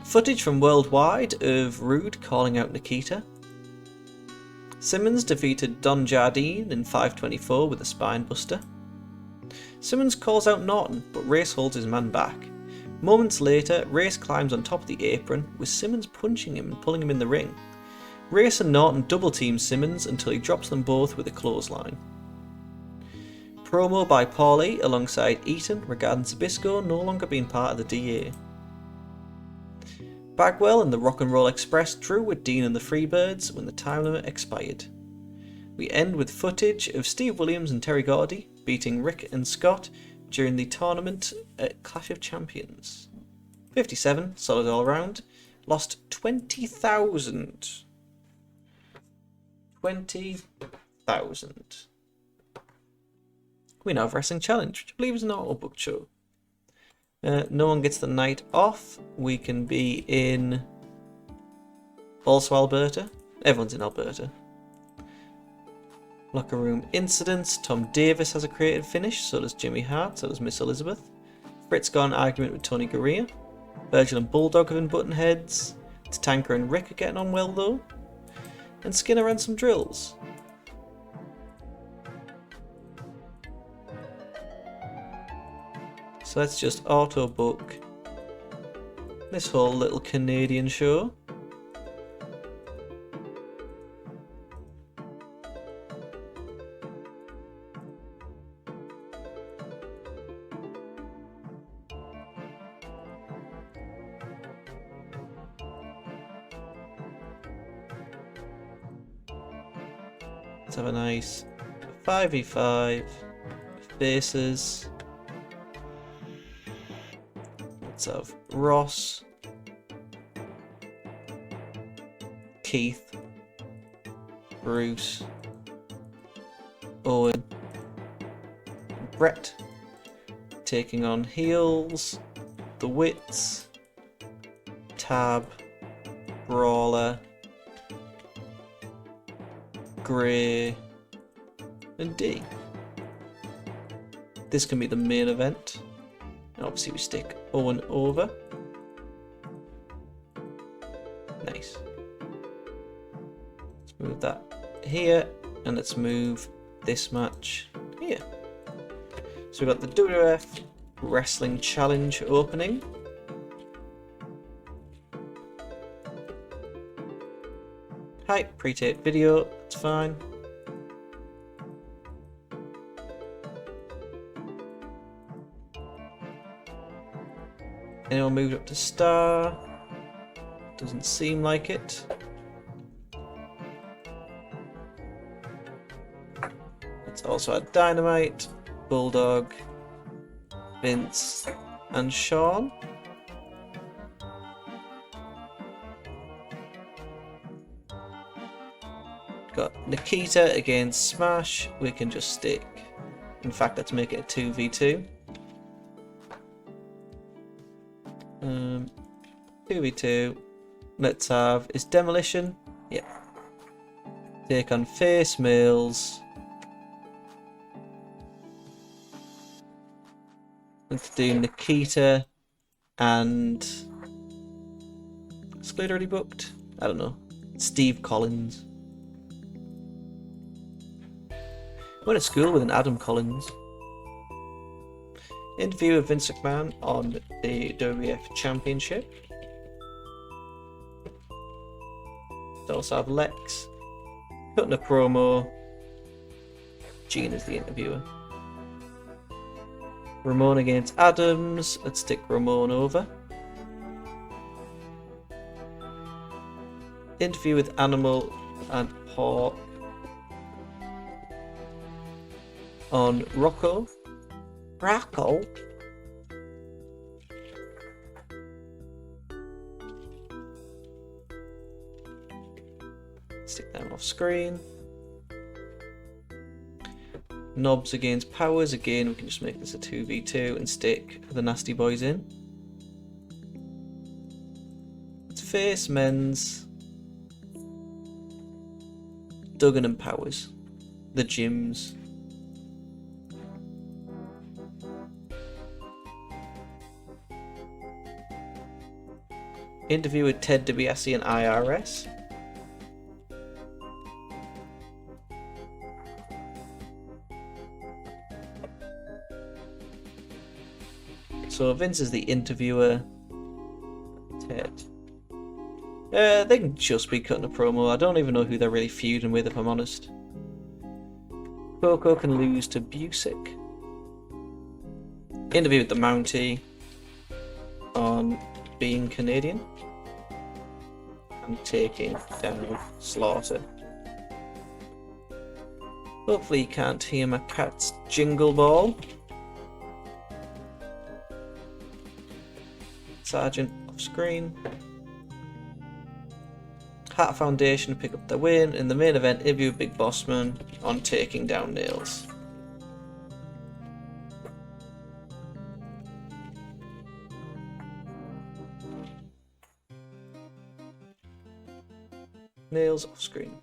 Footage from Worldwide of Rude calling out Nikita. Simmons defeated Don Jardine in 5:24 with a spine buster. Simmons calls out Norton, but Race holds his man back. Moments later, Race climbs on top of the apron, with Simmons punching him and pulling him in the ring. Race and Norton double-team Simmons until he drops them both with a clothesline. Promo by Paulie alongside Eaton regarding Zbyszko no longer being part of the DA. Bagwell and the Rock and Roll Express drew with Dean and the Freebirds when the time limit expired. We end with footage of Steve Williams and Terry Gordy beating Rick and Scott during the tournament at Clash of Champions. 57, solid all round. Lost 20,000. 20,000. We now have Wrestling Challenge, which I believe is an auto-booked show. No one gets the night off. We can be in also Alberta. Everyone's in Alberta. Locker room incidents. Tom Davis has a creative finish. So does Jimmy Hart. So does Miss Elizabeth. Fritz got an argument with Tony Gurria. Virgil and Bulldog have been button heads. Tatanka and Rick are getting on well though. And Skinner ran some drills. So let's just auto book this whole little Canadian show. Let's have a nice 5v5 faces. Let's let's have Ross, Keith, Bruce, Owen, Brett, taking on heels, the Wits, Tab, Brawler, Grey, and D. This can be the main event. And obviously we stick Owen over. Nice. Let's move that here, and let's move this match here. So we've got the WWF Wrestling Challenge opening. Hi, pre-tape video, that's fine. Anyone moved up to star? Doesn't seem like it. Let's also add Dynamite, Bulldog, Vince, and Sean. Got Nikita against Smash. We can just stick. In fact, let's make it a 2v2. 2v2. Let's have, is Demolition? Yeah. Take on Face Mills. Let's do Nikita and is Glade already booked? I don't know. Steve Collins. I went to school with an Adam Collins. Interview with Vince McMahon on the WWF Championship. Also have Lex cutting a promo. Gene is the interviewer. Ramon against Adams. Let's stick Ramon over. Interview with Animal and Hawk on Rocco. Rocco? Stick them off screen. Knobs against Powers. Again, we can just make this a 2v2 and stick the Nasty Boys in. Let's face men's. Duggan and Powers. The gyms. Interview with Ted DiBiase and IRS. So Vince is the interviewer. Ted. They can just be cutting a promo. I don't even know who they're really feuding with, if I'm honest. Coco can lose to Busick. Interview with the Mountie on being Canadian and taking down Slaughter. Hopefully you can't hear my cat's jingle ball. Sergeant off screen. Hart Foundation to pick up the win. In the main event, interview with Big Bossman on taking down Nails. Nails off screen.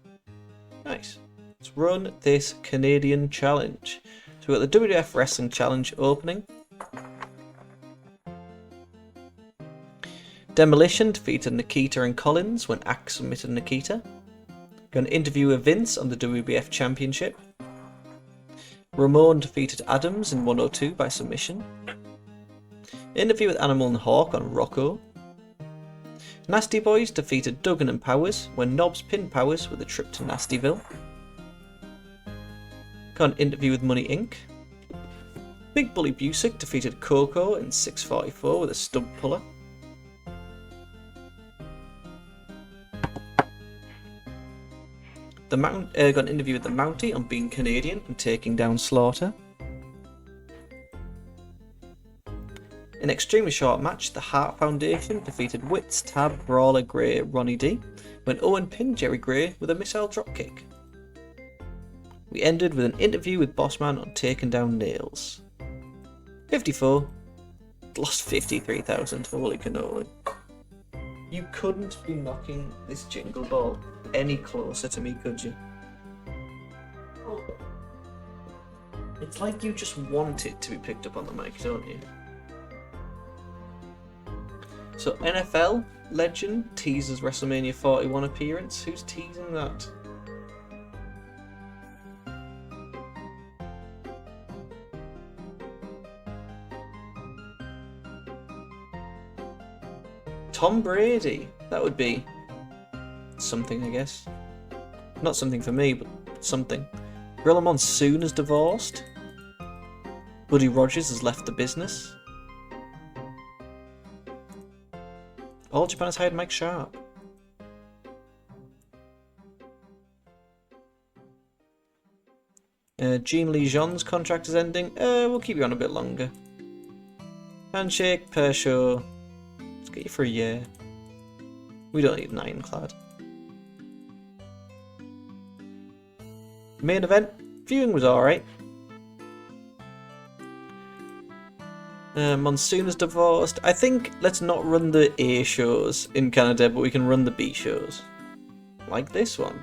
Nice. Let's run this Canadian challenge. So we've got the WWF Wrestling Challenge opening. Demolition defeated Nikita and Collins when Axe submitted Nikita. Got an interview with Vince on the WBF Championship. Ramon defeated Adams in 102 by submission. Interview with Animal and Hawk on Rocco. Nasty Boys defeated Duggan and Powers when Knobs pinned Powers with a trip to Nastyville. Got an interview with Money Inc. Big Bully Busick defeated Coco in 644 with a stump puller. Got an interview with the Mountie on being Canadian and taking down Slaughter. In an extremely short match, the Hart Foundation defeated Wits, Tab, Brawler, Grey, Ronnie D, when Owen pinned Jerry Gray with a missile dropkick. We ended with an interview with Bossman on taking down Nails. 54. Lost 53,000. Holy cannoli. You couldn't be knocking this jingle ball any closer to me, could you? It's like you just want it to be picked up on the mic, don't you? So NFL legend teases WrestleMania 41 appearance. Who's teasing that? Tom Brady. That would be something, I guess. Not something for me, but something. Gorilla Monsoon is divorced. Buddy Rogers has left the business. All Japan has hired Mike Sharp. Jean Lee Jean's contract is ending. We'll keep you on a bit longer. Handshake, per show. Let's get you for a year. We don't need an ironclad. Main event. Viewing was alright. Monsoon is divorced. I think let's not run the A shows in Canada, but we can run the B shows. Like this one.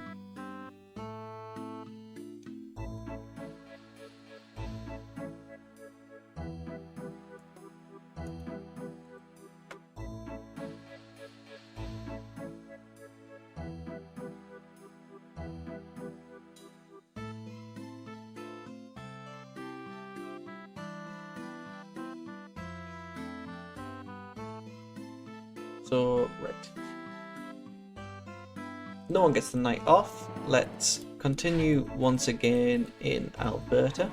So, right. No one gets the night off. Let's continue once again in Alberta.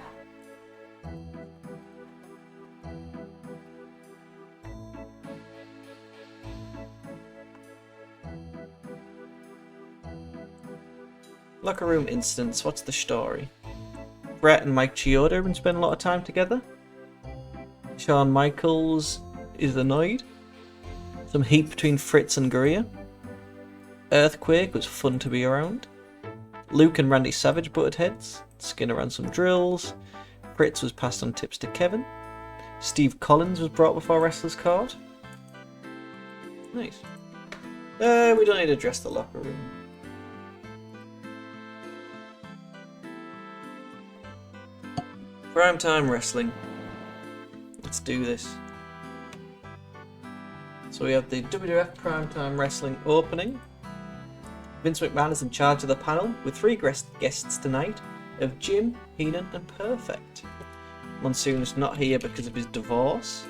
Locker room incidents. What's the story? Brett and Mike Chioda have been spending a lot of time together. Shawn Michaels is annoyed. Some heat between Fritz and Gurria. Earthquake was fun to be around. Luke and Randy Savage butted heads. Skinner ran some drills. Fritz was passed on tips to Kevin. Steve Collins was brought before Wrestler's Court. Nice. We don't need to address the locker room. Primetime wrestling. Let's do this. So we have the WWF Primetime Wrestling opening. Vince McMahon is in charge of the panel with 3 guests tonight of Jim, Heenan and Perfect. Monsoon is not here because of his divorce.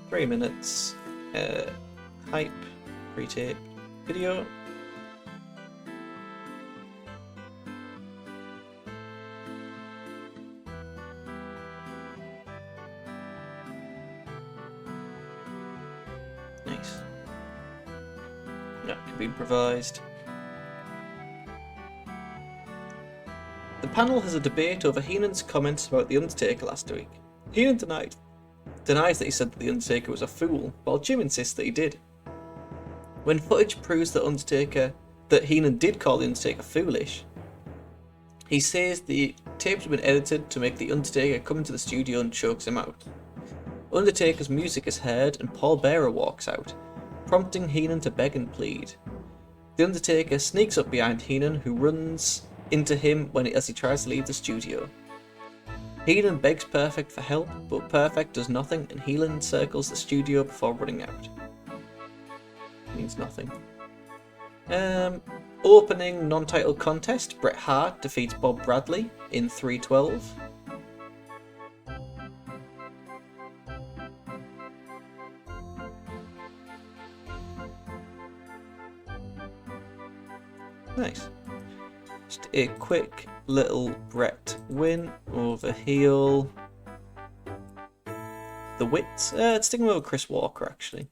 3 minutes. Hype. Pre-tape. Video. Nice. That can be improvised. The panel has a debate over Heenan's comments about The Undertaker last week. Heenan denies that he said that The Undertaker was a fool, while Jim insists that he did. When footage proves that Heenan did call The Undertaker foolish, he says the tapes have been edited to make The Undertaker come into the studio and chokes him out. Undertaker's music is heard and Paul Bearer walks out, prompting Heenan to beg and plead. The Undertaker sneaks up behind Heenan, who runs into him as he tries to leave the studio. Heenan begs Perfect for help, but Perfect does nothing and Heenan circles the studio before running out. Means nothing. Opening non-title contest, Bret Hart defeats Bob Bradley in 3:12. Nice. Just a quick little Bret win over heel. The Wits. Let's stick him over Chris Walker, actually.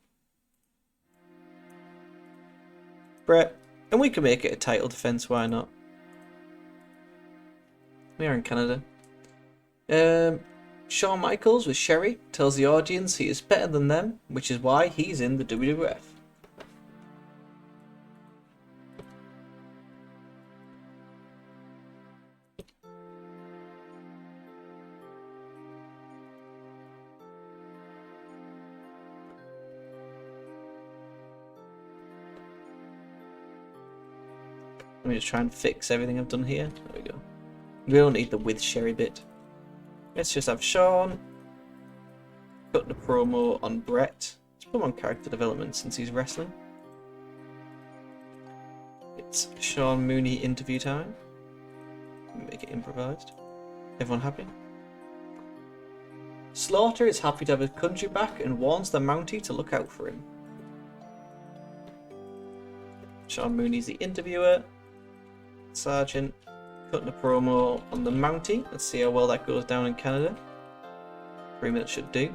Bret. And we can make it a title defense, why not? We are in Canada. Shawn Michaels with Sherry tells the audience he is better than them, which is why he's in the WWF. Let me just try and fix everything I've done here. There we go. We don't need the with Sherry bit. Let's just have Shawn cut the promo on Brett. Let's put him on character development since he's wrestling. It's Sean Mooney interview time. Make it improvised. Everyone happy? Slaughter is happy to have his country back and warns the Mountie to look out for him. Sean Mooney's the interviewer. Sergeant cutting a promo on the Mountie. Let's see how well that goes down in Canada. 3 minutes should do.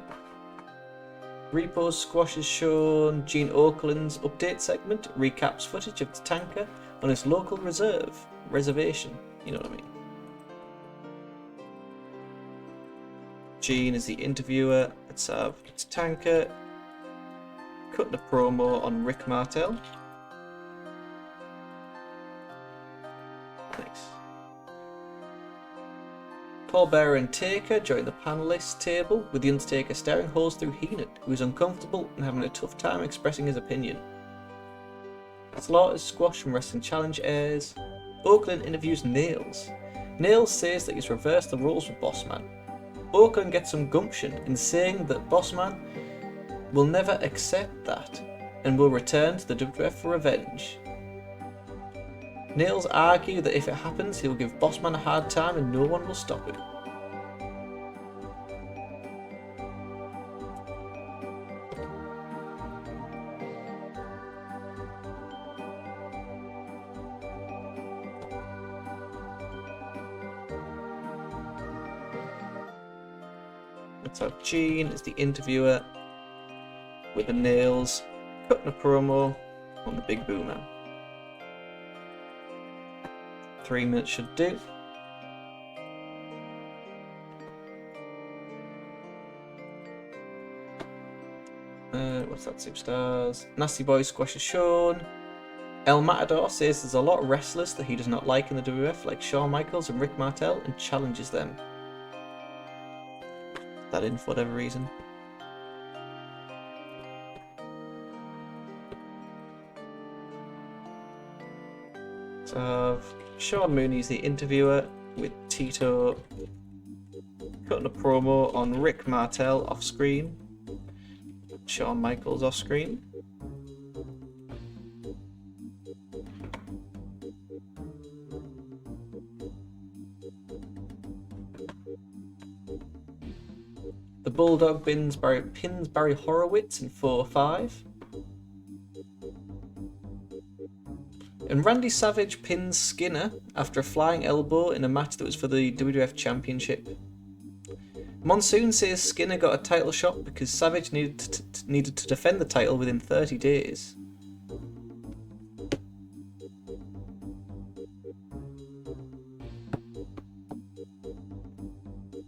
Repo's squash is shown. Gene Okerlund's update segment recaps footage of the tanker on his local reservation. You know what I mean. Gene is the interviewer. Let's have Tanker cutting a promo on Rick Martel. Nice. Paul Bearer and Taker join the panelist table, with The Undertaker staring holes through Heenan, who is uncomfortable and having a tough time expressing his opinion. Slaughter's squash from Wrestling Challenge airs. Okerlund interviews Nails. Nails says that he's reversed the roles with Bossman. Okerlund gets some gumption in saying that Bossman will never accept that and will return to the WWF for revenge. Nails argue that if it happens, he will give Bossman a hard time and no one will stop him. Let's have Gene as the interviewer with the Nails cutting a promo on the Big Boomer. 3 minutes should do. What's that? Superstars. Nasty Boy squash is shown. El Matador says there's a lot of wrestlers that he does not like in the WWF, like Shawn Michaels and Rick Martel, and challenges them. That in for whatever reason. So Sean Mooney's the interviewer with Tito cutting a promo on Rick Martel off screen. Shawn Michaels off screen. The Bulldog pins Barry Horowitz in 4-5. And Randy Savage pins Skinner after a flying elbow in a match that was for the WWF Championship. Monsoon says Skinner got a title shot because Savage needed to defend the title within 30 days.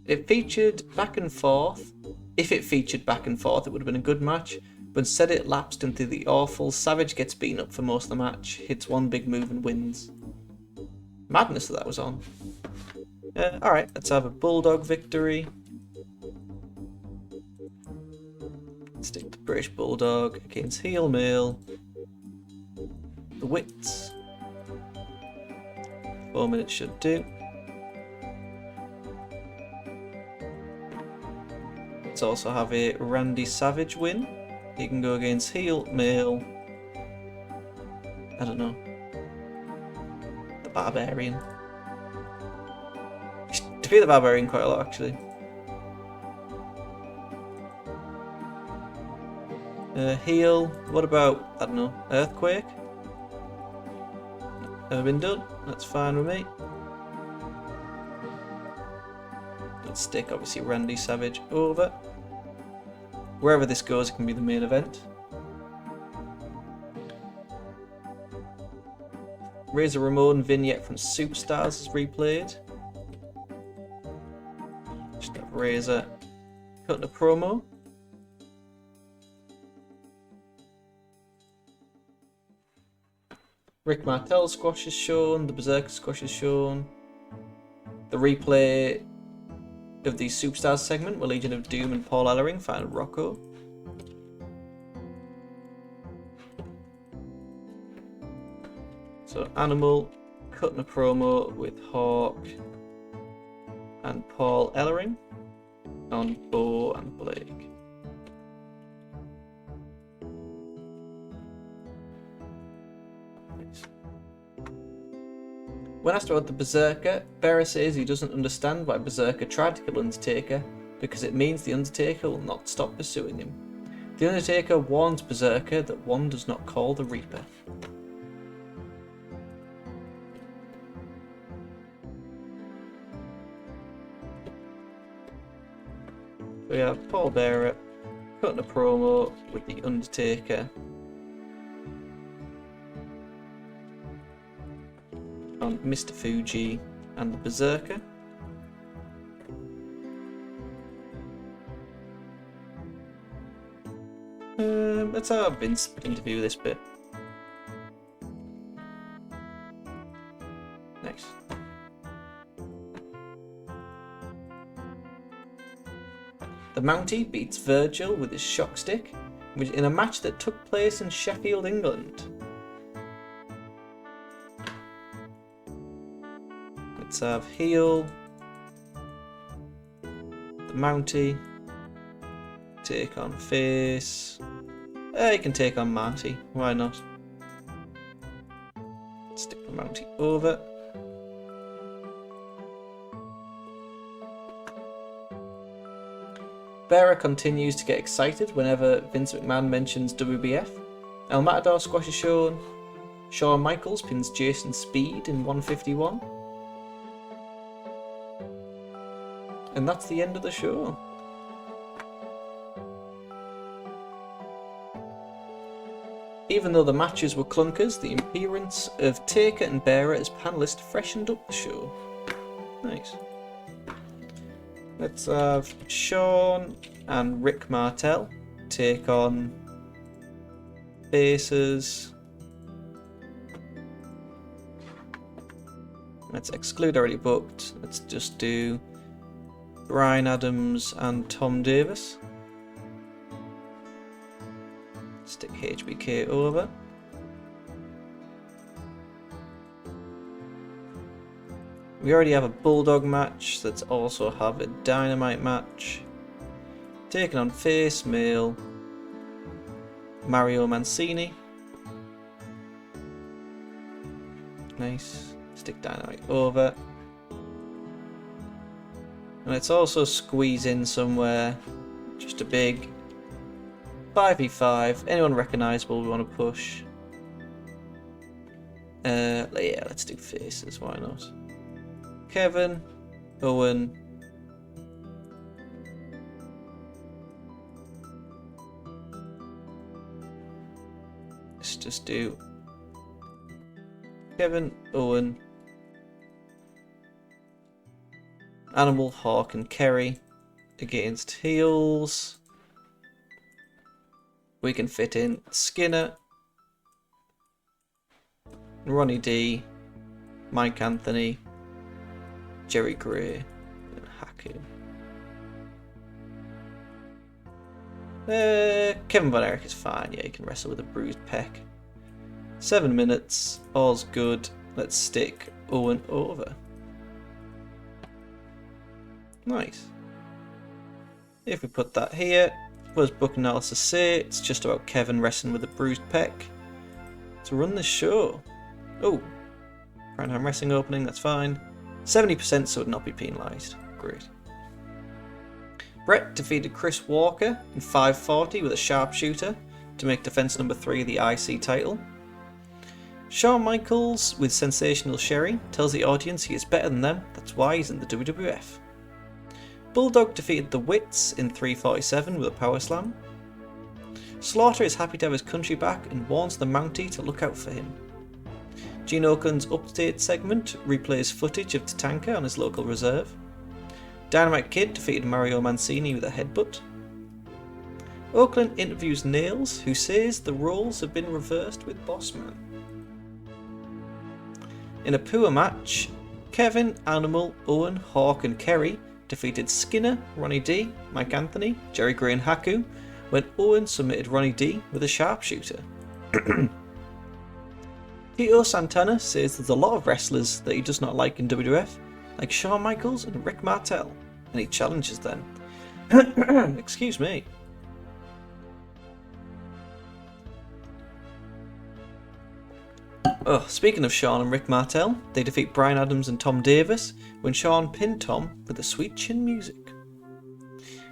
It featured back and forth. If it featured back and forth, it would have been a good match. But instead it lapsed into the awful Savage gets beaten up for most of the match, hits one big move and wins. Madness that was on. Alright, let's have a Bulldog victory. Stick to British Bulldog against Heel Male. The Wits. 4 minutes should do. Let's also have a Randy Savage win. He can go against Heel Male. I don't know. The Barbarian. Defeat the Barbarian quite a lot actually. Heel. What about, I don't know, Earthquake? Never been done. That's fine with me. Let's stick obviously Randy Savage over. Wherever this goes, it can be the main event. Razor Ramon vignette from Superstars is replayed. Just have Razor cutting a promo. Rick Martel squash is shown, the Berserker squash is shown. The replay of the Superstars segment where Legion of Doom and Paul Ellering find Rocco. So Animal cutting a promo with Hawk and Paul Ellering on Bo and Blake. When asked about the Berserker, Bearer says he doesn't understand why Berserker tried to kill Undertaker because it means the Undertaker will not stop pursuing him. The Undertaker warns Berserker that one does not call the Reaper. We have Paul Bearer cutting a promo with the Undertaker on Mr. Fuji and the Berserker. Let's have Vince interview this bit. Nice. The Mountie beats Virgil with his shock stick in a match that took place in Sheffield, England. Let's have heel, the Mountie, take on face. You can take on Marty, why not? Stick the Mountie over. Bearer continues to get excited whenever Vince McMahon mentions WBF. El Matador squash is shown. Shawn Michaels pins Jason Speed in 151. And that's the end of the show. Even though the matches were clunkers, the appearance of Taker and Bearer as panellists freshened up the show. Nice. Let's have Shawn and Rick Martel take on faces. Let's exclude already booked. Let's just do Bryan Adams and Tom Davis. Stick HBK over. We already have a Bulldog match. Let's also have a Dynamite match. Taking on face male Mario Mancini. Nice. Stick Dynamite over. And let's also squeeze in somewhere just a big 5v5. Anyone recognisable we want to push? Yeah, let's do faces. Why not? Kevin, Owen, let's just do Kevin, Owen, Animal, Hawk and Kerry against heels. We can fit in Skinner, Ronnie D, Mike Anthony, Jerry Gray, and Haku. Kevin Von Erich is fine. Yeah, he can wrestle with a bruised pec. 7 minutes, all's good. Let's stick Owen over. Nice. If we put that here, what does book analysis say? It's just about Kevin wrestling with a bruised pec. Let's run the show. Oh, Primetime Wrestling opening, that's fine. 70% so it would not be penalised. Great. Brett defeated Chris Walker in 540 with a sharpshooter to make defence number 3 of the IC title. Shawn Michaels with Sensational Sherry tells the audience he is better than them, that's why he's in the WWF. Bulldog defeated the Wits in 347 with a power slam. Slaughter is happy to have his country back and warns the Mountie to look out for him. Gene Okun's update segment replays footage of Tatanka on his local reserve. Dynamite Kid defeated Mario Mancini with a headbutt. Oakland interviews Nails, who says the roles have been reversed with Bossman. In a poor match, Kevin, Animal, Owen, Hawk and Kerry defeated Skinner, Ronnie D, Mike Anthony, Jerry Gray and Haku, when Owen submitted Ronnie D with a sharpshooter. Tito Santana says there's a lot of wrestlers that he does not like in WWF, like Shawn Michaels and Rick Martel, and he challenges them. Excuse me. Oh, speaking of Shawn and Rick Martel, they defeat Brian Adams and Tom Davis when Shawn pinned Tom with the sweet chin music.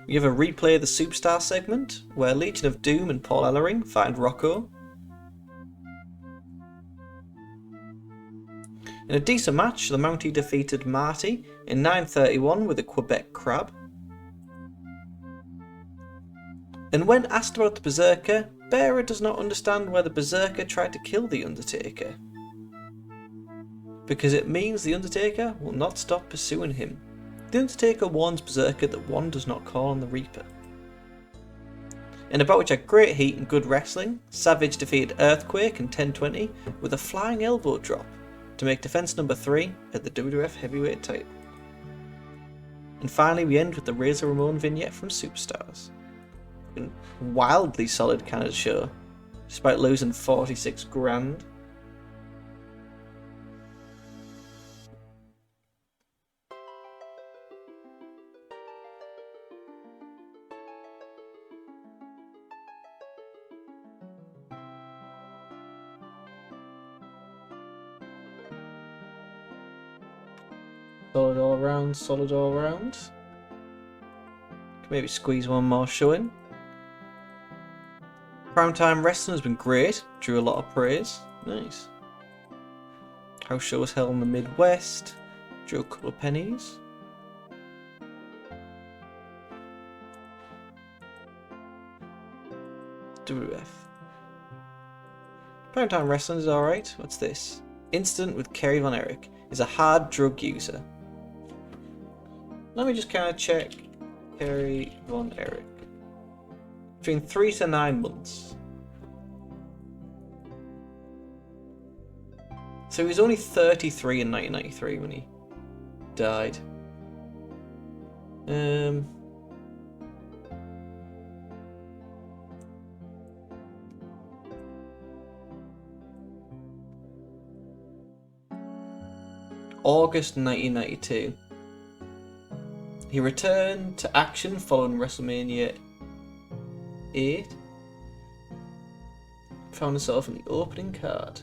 We have a replay of the Superstar segment where Legion of Doom and Paul Ellering find Rocco. In a decent match, the Mountie defeated Marty in 9:31 with a Quebec Crab. And when asked about the Berserker, Bearer does not understand why the Berserker tried to kill the Undertaker. Because it means the Undertaker will not stop pursuing him. The Undertaker warns Berserker that one does not call on the Reaper. In a bout which had great heat and good wrestling, Savage defeated Earthquake in 10:20 with a flying elbow drop to make defense number 3 at the WWF Heavyweight title. And finally we end with the Razor Ramon vignette from Superstars. A wildly solid Canada show, despite losing 46 grand. Solid all round, solid all round. Maybe squeeze one more show in. Primetime wrestling has been great, drew a lot of praise. Nice. House show was held in the Midwest, drew a couple of pennies. WWF. Primetime wrestling is alright. What's this? Incident with Kerry Von Erich is a hard drug user. Let me just kind of check Kerry Von Erich. Between 3 to 9 months. So he was only 33 in 1993 when he died. August 1992. He returned to action following WrestleMania 8. Found himself in the opening card.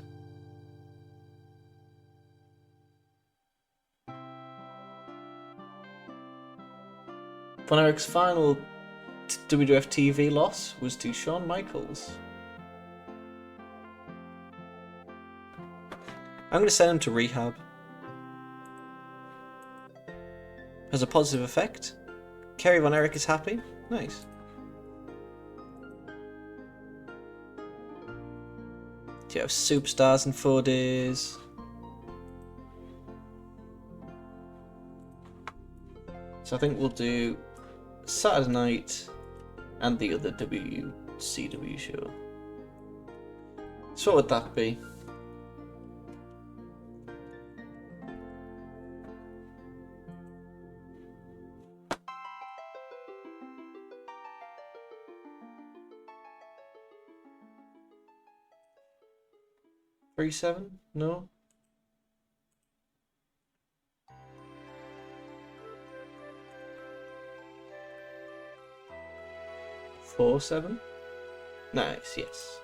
Von Erich's final WWF TV loss was to Shawn Michaels. I'm going to send him to rehab. Has a positive effect. Kerry Von Erich is happy. Nice. Do you have Superstars in 4 days? So I think we'll do Saturday night and the other WCW show. So what would that be? $3.7? No? $4.7? Nice, yes.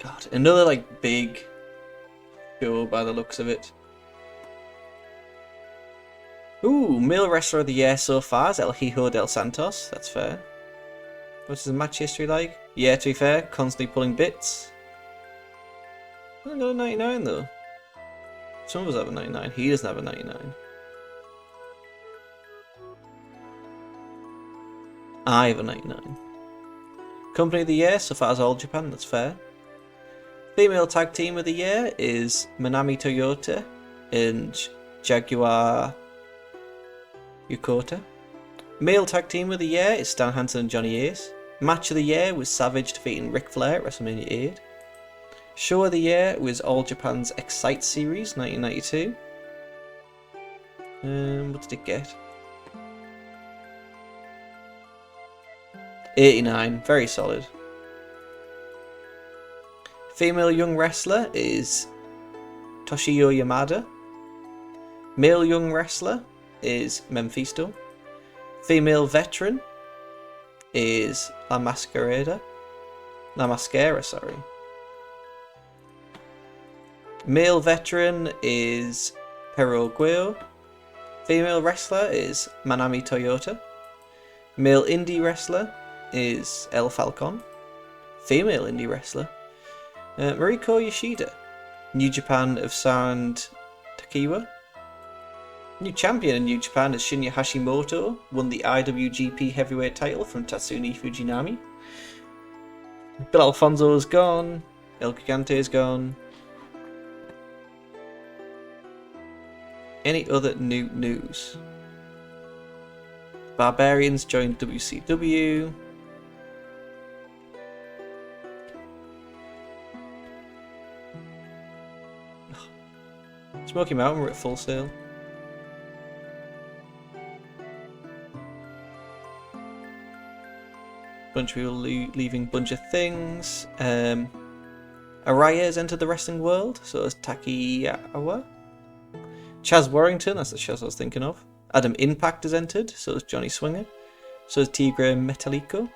God, another like big show by the looks of it. Ooh, male wrestler of the year so far is El Hijo del Santos. That's fair. What's his match history like? Yeah, to be fair, constantly pulling bits. I got a 99 though. Some of us have a 99. He doesn't have a 99. I have a 99. Company of the year so far is All Japan. That's fair. Female tag team of the year is Manami Toyota and Jaguar Yokota. Male Tag Team of the Year is Stan Hansen and Johnny Ace. Match of the Year was Savage defeating Ric Flair at WrestleMania 8. Show of the Year was All Japan's Excite Series 1992. What did it get? 89, very solid. Female Young Wrestler is Toshio Yamada. Male Young Wrestler is Memphisto. Female Veteran is La Mascara, sorry. Male Veteran is Pero Gueo. Female Wrestler is Manami Toyota. Male Indie Wrestler is El Falcon. Female Indie Wrestler Mariko Yoshida. New Japan have signed Takiwa. New champion in New Japan is Shinya Hashimoto. Won the IWGP Heavyweight title from Tatsumi Fujinami. Bill Alfonso is gone. El Gigante is gone. Any other new news? Barbarians joined WCW. Smoky Mountain were at Full Sail. Bunch of people leaving bunch of things. Araya has entered the wrestling world, so is Takiyawa. Chaz Warrington, that's the show I was thinking of. Adam Impact has entered, so is Johnny Swinger. So is Tigre Metalico.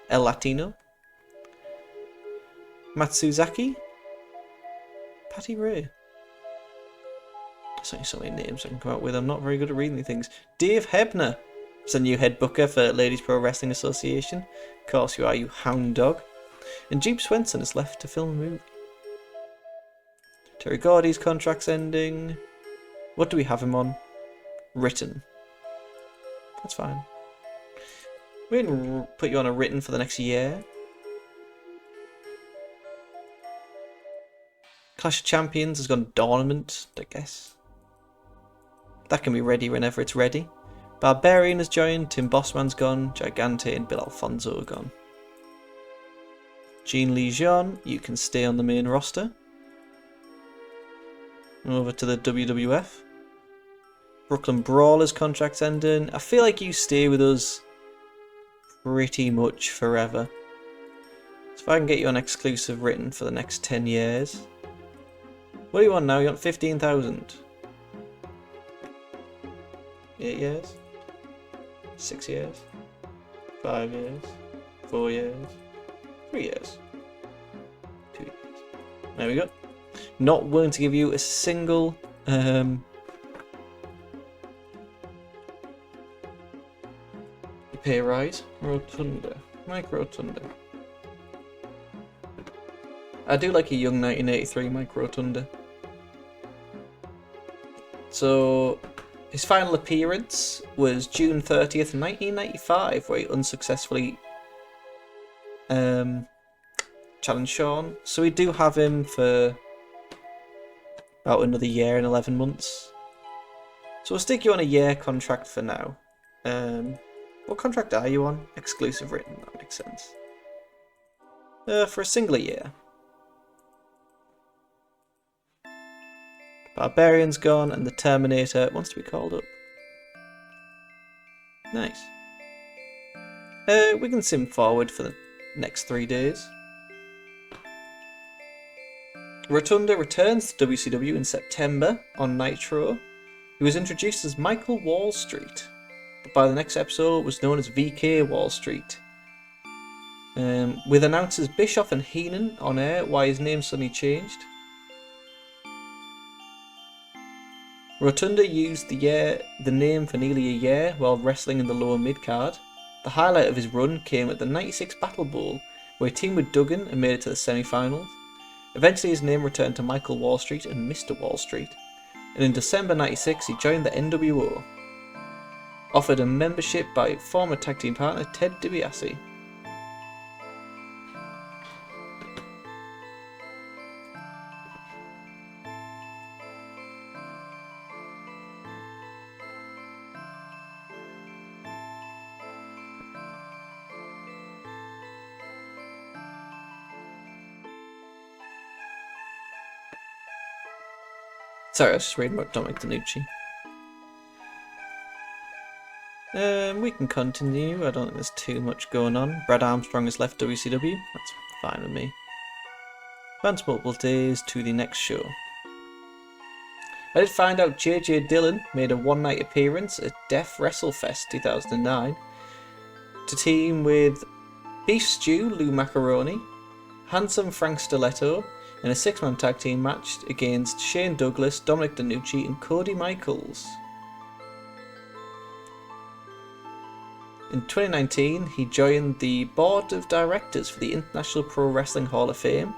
El Latino. Matsuzaki. Patty Ray. There's only so many names I can come up with. I'm not very good at reading things. Dave Hebner is the new head booker for Ladies Pro Wrestling Association. Of course you are, you hound dog. And Jeep Swenson is left to film a movie. Terry Gordy's contract's ending. What do we have him on? Written. That's fine. We can put you on a written for the next year. Clash of Champions has gone dormant, I guess. That can be ready whenever it's ready. Barbarian has joined, Tim Bossman's gone, Gigante and Bill Alfonso are gone. Jean Lee Jean, you can stay on the main roster. Over to the WWF. Brooklyn Brawlers contract's ending. I feel like you stay with us pretty much forever. So if I can get you an exclusive written for the next 10 years. What do you want now? You want 15,000? 8 years? 6 years? 5 years? 4 years? 3 years? 2 years? There we go. Not willing to give you a single pay rise. Rotunda. Mike Rotunda. I do like a young 1983 Mike Rotunda. So his final appearance was June 30th, 1995, where he unsuccessfully challenged Shawn. So we do have him for about another year and 11 months. So we'll stick you on a year contract for now. What contract are you on? Exclusive written, that makes sense. For a single year. Barbarian's gone and the Terminator wants to be called up. Nice. We can sim forward for the next 3 days. Rotunda returns to WCW in September on Nitro. He was introduced as Michael Wall Street, but by the next episode was known as VK Wall Street. With announcers Bischoff and Heenan on air, why his name suddenly changed. Rotunda used the name for nearly a year while wrestling in the lower mid-card. The highlight of his run came at the 96 Battle Bowl, where he teamed with Duggan and made it to the semi-finals. Eventually his name returned to Michael Wall Street and Mr. Wall Street, and in December 96 he joined the NWO. Offered a membership by former tag team partner Ted DiBiase. Sorry, I was just reading about Dominic DeNucci. We can continue. I don't think there's too much going on. Brad Armstrong has left WCW. That's fine with me. Advance multiple days to the next show. I did find out JJ Dillon made a one-night appearance at Death WrestleFest 2009 to team with Beef Stew Lou Macaroni, Handsome Frank Stiletto, in a six-man tag team match against Shane Douglas, Dominic DeNucci, and Cody Michaels. In 2019, he joined the board of directors for the International Pro Wrestling Hall of Fame.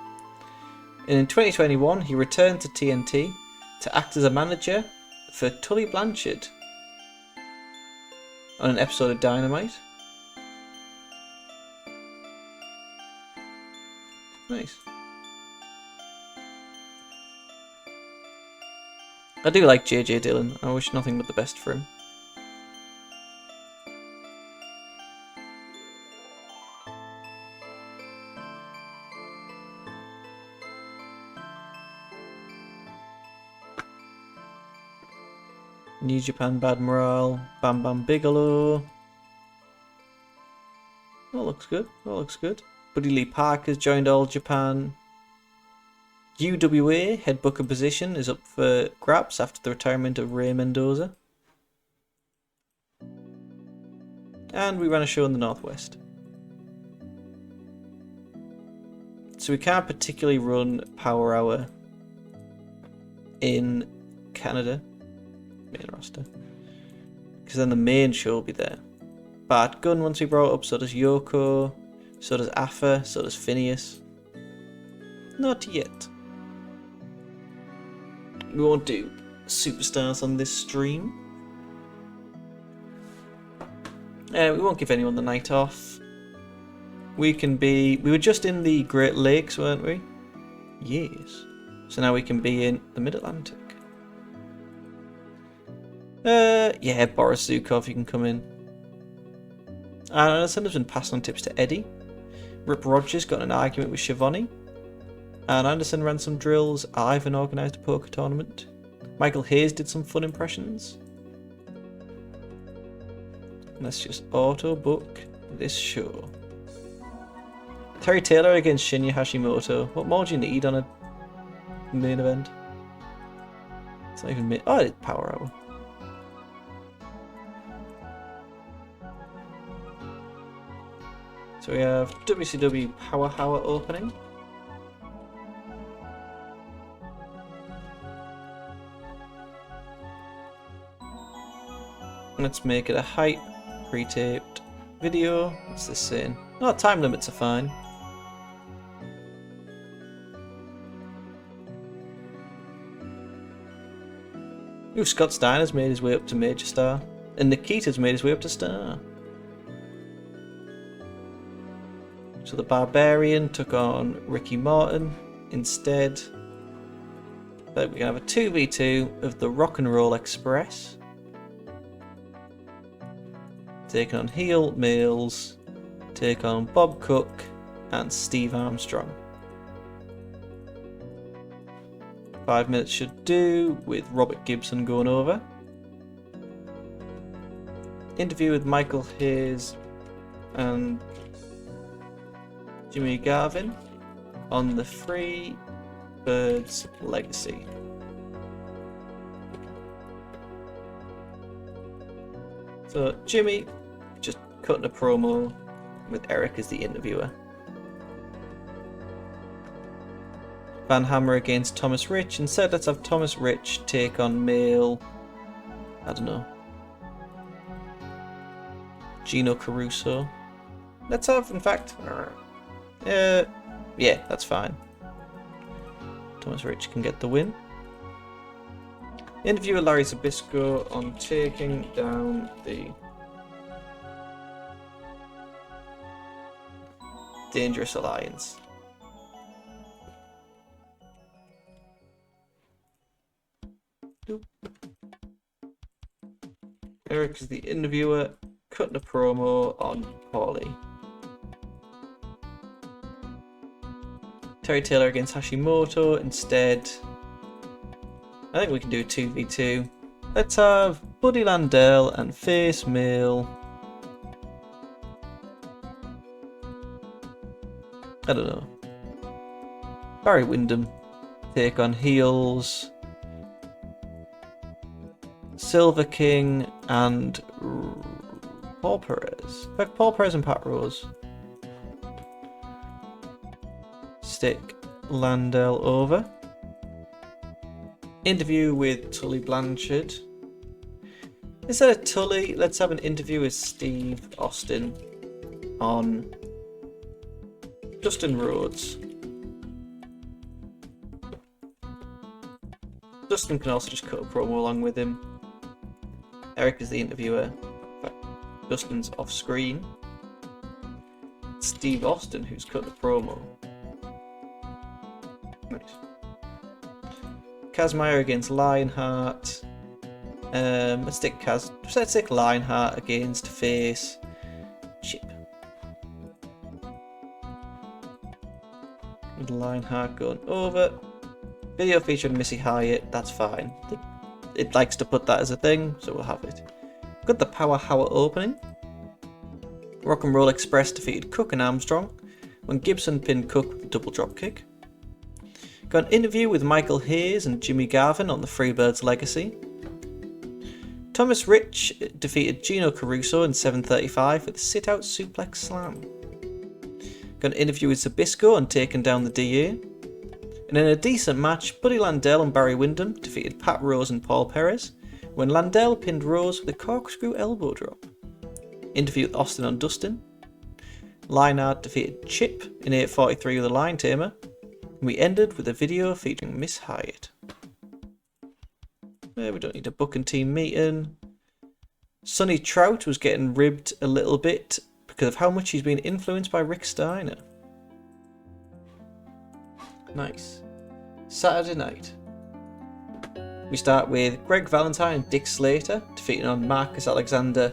And in 2021, he returned to TNT to act as a manager for Tully Blanchard on an episode of Dynamite. Nice. I do like JJ Dillon. I wish nothing but the best for him. New Japan Bad Morale, Bam Bam Bigelow. That looks good. That looks good. Buddy Lee Parker's joined All Japan. UWA head booker position is up for grabs after the retirement of Ray Mendoza. And we ran a show in the Northwest. So we can't particularly run Power Hour in Canada, main roster, because then the main show will be there. Bart Gunn once we brought up, so does Yoko, so does Afa, so does Phineas. Not yet. We won't do superstars on this stream. We won't give anyone the night off. We were just in the Great Lakes, weren't we? Yes. So now we can be in the Mid-Atlantic. Yeah, Boris Zukov, you can come in. And Anderson has been passing on tips to Eddie. Rip Rogers got in an argument with Schiavone. And Anderson ran some drills. Ivan organised a poker tournament. Michael Hayes did some fun impressions. Let's just auto book this show. Terry Taylor against Shinya Hashimoto. What more do you need on a main event? It's not even main. Oh, it's Power Hour. So we have WCW Power Hour opening. Let's make it a hype, pre-taped video. What's this saying? Oh, time limits are fine. Ooh, Scott Steiner's made his way up to Major Star. And Nikita's made his way up to Star. So the Barbarian took on Ricky Morton instead. But we can have a 2v2 of the Rock and Roll Express. Taking on heel males, take on Bob Cook and Steve Armstrong. 5 minutes should do, with Robert Gibson going over. Interview with Michael Hayes and Jimmy Garvin on the Free Birds Legacy. So Jimmy just cutting a promo with Eric as the interviewer. Van Hammer against Thomas Rich. Instead, let's have Thomas Rich take on male, I don't know, Gino Caruso. Let's have, in fact, yeah, that's fine. Thomas Rich can get the win. Interview with Larry Zbyszko on taking down the Dangerous Alliance. Eric is the interviewer, cutting a promo on Paulie. Terry Taylor against Hashimoto instead. I think we can do 2v2. Let's have Buddy Landell and face Mail. I don't know. Barry Windham take on heels Silver King and Paul Perez. In fact, Paul Perez and Pat Rose. Stick Landell over. Interview with Tully Blanchard. Instead of Tully, let's have an interview with Steve Austin on Dustin Rhodes. Dustin can also just cut a promo along with him. Eric is the interviewer. Dustin's off screen. Steve Austin who's cut the promo. Nice. Kazmaier against Lionheart. Let's stick Lionheart against face Chip. With Lionheart going over. Video featuring Missy Hyatt, that's fine. It likes to put that as a thing, so we'll have it. Got the Power Hour opening. Rock and Roll Express defeated Cook and Armstrong when Gibson pinned Cook with a double drop kick. Got an interview with Michael Hayes and Jimmy Garvin on the Freebirds legacy. Thomas Rich defeated Gino Caruso in 7:35 with a sit-out suplex slam. Got an interview with Zbyszko on taking down the DA. And in a decent match, Buddy Landell and Barry Windham defeated Pat Rose and Paul Perez when Landell pinned Rose with a corkscrew elbow drop. Interview with Austin on Dustin. Lionheart defeated Chip in 8:43 with a Lion Tamer. And we ended with a video featuring Miss Hyatt. We don't need a booking team meeting. Sonny Trout was getting ribbed a little bit because of how much he's been influenced by Rick Steiner. Nice. Saturday night. We start with Greg Valentine and Dick Slater defeating on Marcus Alexander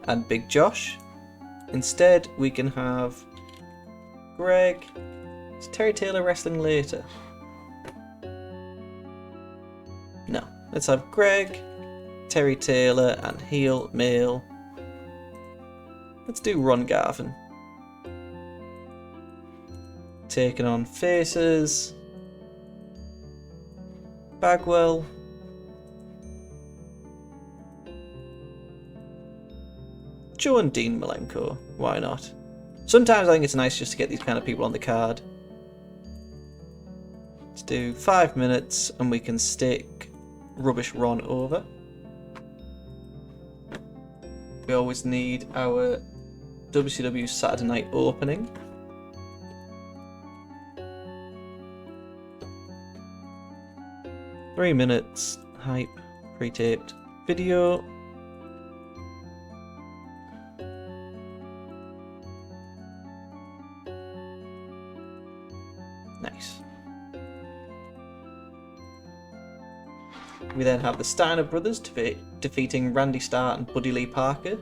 and Big Josh. Instead, we can have Greg. Is Terry Taylor wrestling later? No. Let's have Greg, Terry Taylor, and heel male. Let's do Ron Garvin. Taking on faces. Bagwell. Joe and Dean Malenko. Why not? Sometimes I think it's nice just to get these kind of people on the card. Let's do 5 minutes and we can stick Rubbish Ron over. We always need our WCW Saturday night opening. Three minutes, hype, pre-taped video. Nice. We then have the Steiner brothers defeating Randy Starr and Buddy Lee Parker.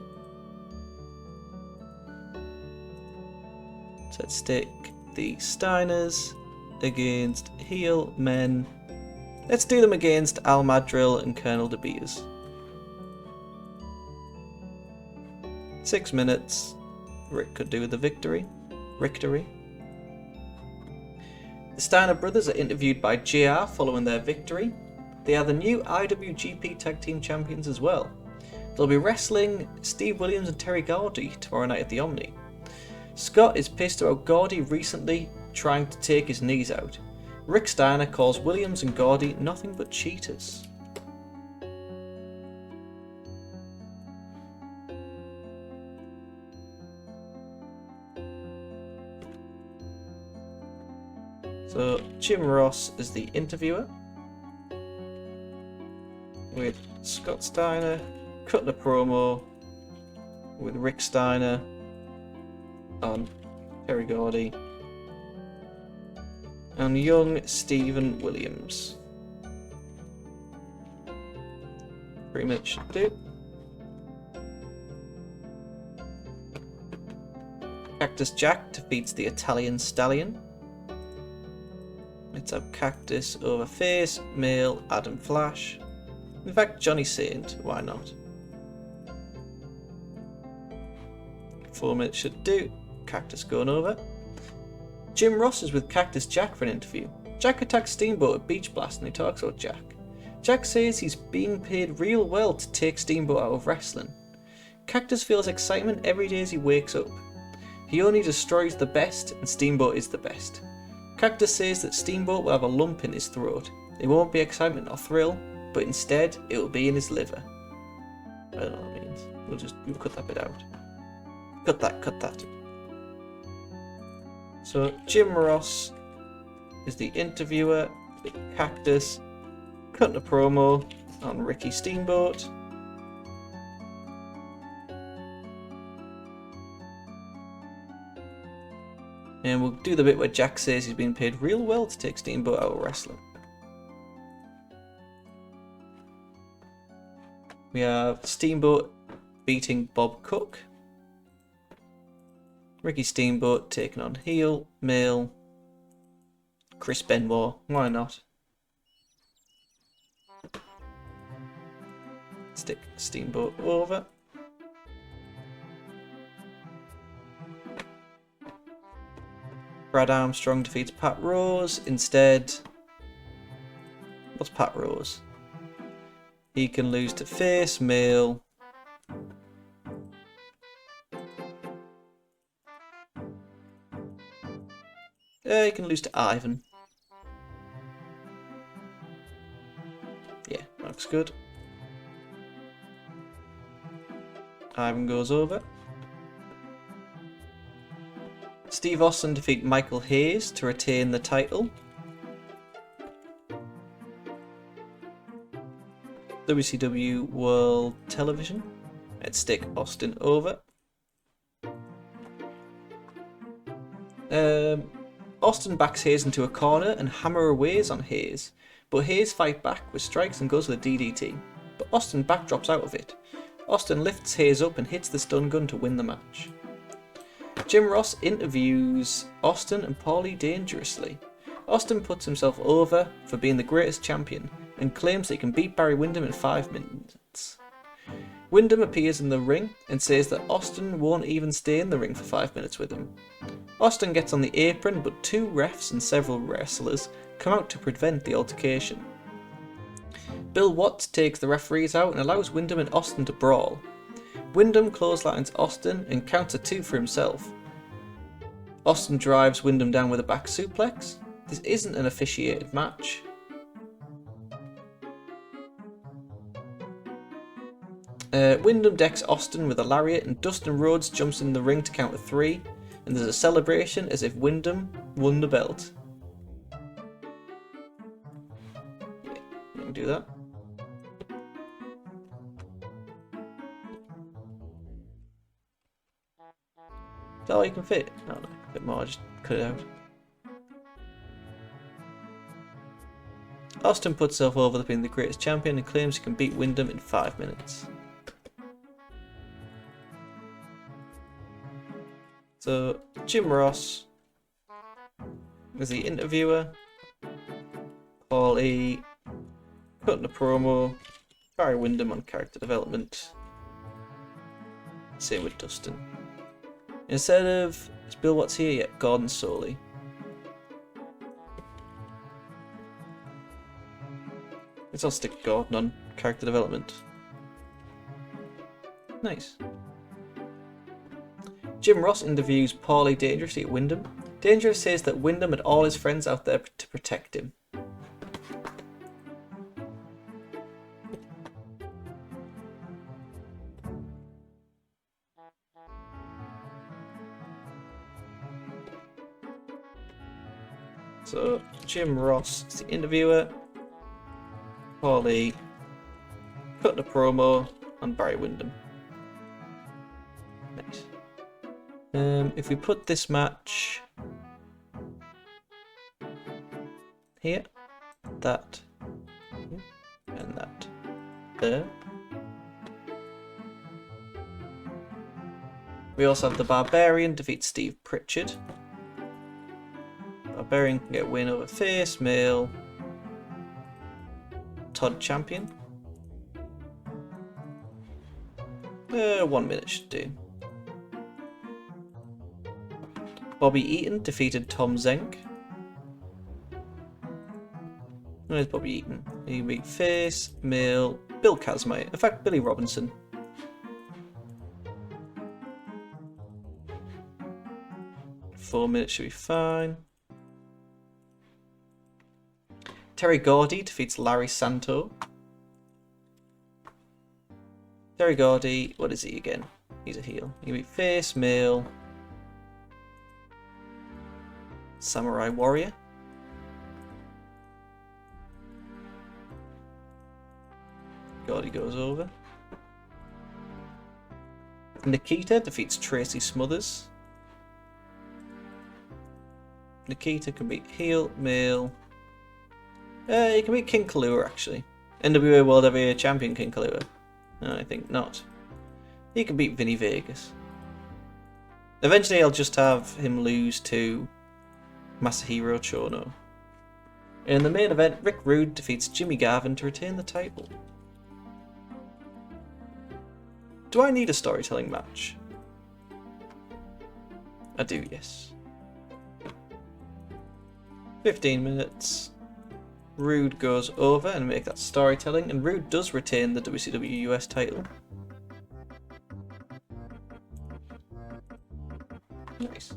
So let's stick the Steiners against heel men. Let's do them against Al Madrill and Colonel De Beers. 6 minutes. Rick could do with the victory. Victory. The Steiner brothers are interviewed by JR following their victory. They are the new IWGP Tag Team Champions as well. They'll be wrestling Steve Williams and Terry Gordy tomorrow night at the Omni. Scott is pissed about Gordy recently trying to take his knees out. Rick Steiner calls Williams and Gordy nothing but cheaters. So Jim Ross is the interviewer, with Scott Steiner cutting a promo with Rick Steiner on Terry Gordy and young Stephen Williams. 3 minutes should do. Cactus Jack defeats the Italian Stallion. Let's have Cactus over Face, Male, Adam Flash. In fact, Johnny Saint, why not? 4 minutes should do. Cactus going over. Jim Ross is with Cactus Jack for an interview. Jack attacks Steamboat at Beach Blast and he talks about Jack. Jack says he's being paid real well to take Steamboat out of wrestling. Cactus feels excitement every day as he wakes up. He only destroys the best and Steamboat is the best. Cactus says that Steamboat will have a lump in his throat. It won't be excitement or thrill, but instead it will be in his liver. I don't know what that means. We'll cut that bit out. Cut that. So Jim Ross is the interviewer, the Cactus, cutting a promo on Ricky Steamboat. And we'll do the bit where Jack says he's been paid real well to take Steamboat out of wrestling. We have Steamboat beating Bob Cook. Ricky Steamboat taking on heel, male, Chris Benoit. Why not? Stick Steamboat over. Brad Armstrong defeats Pat Rose. Instead, what's Pat Rose? He can lose to Face, male. He can lose to Ivan. Yeah, looks good. Ivan goes over. Steve Austin defeat Michael Hayes to retain the title. WCW World Television. Let's stick Austin over. Austin backs Hayes into a corner and hammer aways on Hayes, but Hayes fights back with strikes and goes with a DDT, but Austin backdrops out of it. Austin lifts Hayes up and hits the stun gun to win the match. Jim Ross interviews Austin and Paulie dangerously. Austin puts himself over for being the greatest champion and claims that he can beat Barry Windham in 5 minutes. Windham appears in the ring and says that Austin won't even stay in the ring for 5 minutes with him. Austin gets on the apron, but 2 refs and several wrestlers come out to prevent the altercation. Bill Watts takes the referees out and allows Windham and Austin to brawl. Windham clotheslines Austin and counts a 2 for himself. Austin drives Windham down with a back suplex. This isn't an officiated match. Windham decks Austin with a lariat and Dustin Rhodes jumps in the ring to count a 3, and there's a celebration as if Windham won the belt. Yeah, we can do that. Is that all you can fit? No, a bit more, just cut it out. Austin puts himself over being the greatest champion and claims he can beat Windham in 5 minutes. So, Jim Ross is the interviewer, Paul E. cutting a promo, Barry Windham on character development, same with Dustin. Instead of, is Bill Watts here yet? Gordon Soley. Let's all stick Gordon on character development. Nice. Jim Ross interviews Paulie dangerously at Windham. Dangerous says that Windham had all his friends out there to protect him. So, Jim Ross is the interviewer. Paulie cutting a promo on Barry Windham. Nice. If we put this match here, that, and that there. We also have the Barbarian defeat Steve Pritchard. Barbarian can get a win over face, male. Todd champion. 1 minute should do. Bobby Eaton defeated Tom Zenk. Where's Bobby Eaton? He can beat face, male, Bill Kazmaier. In fact, Billy Robinson. Four minutes should be fine. Terry Gordy defeats Larry Santo. Terry Gordy, what is he again? He's a heel. He can beat face, male, Samurai Warrior. Gordy goes over. Nikita defeats Tracy Smothers. Nikita can beat heel, male. He can beat King Kalua actually. NWA World Heavyweight Champion King Kalua. No, I think not. He can beat Vinny Vegas. Eventually I'll just have him lose to Masahiro Chono. In the main event, Rick Rude defeats Jimmy Garvin to retain the title. Do I need a storytelling match? I do, yes. 15 minutes. Rude goes over and make that storytelling, and Rude does retain the WCW US title. Nice.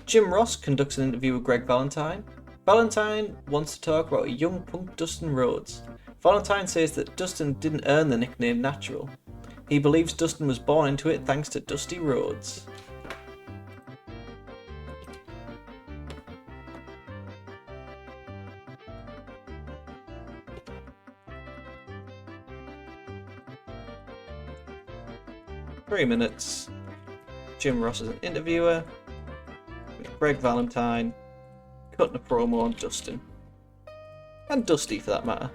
Jim Ross conducts an interview with Greg Valentine. Valentine wants to talk about a young punk Dustin Rhodes. Valentine says that Dustin didn't earn the nickname Natural. He believes Dustin was born into it thanks to Dusty Rhodes. Three minutes. Jim Ross is an interviewer. Greg Valentine cutting a promo on Dustin. And Dusty for that matter.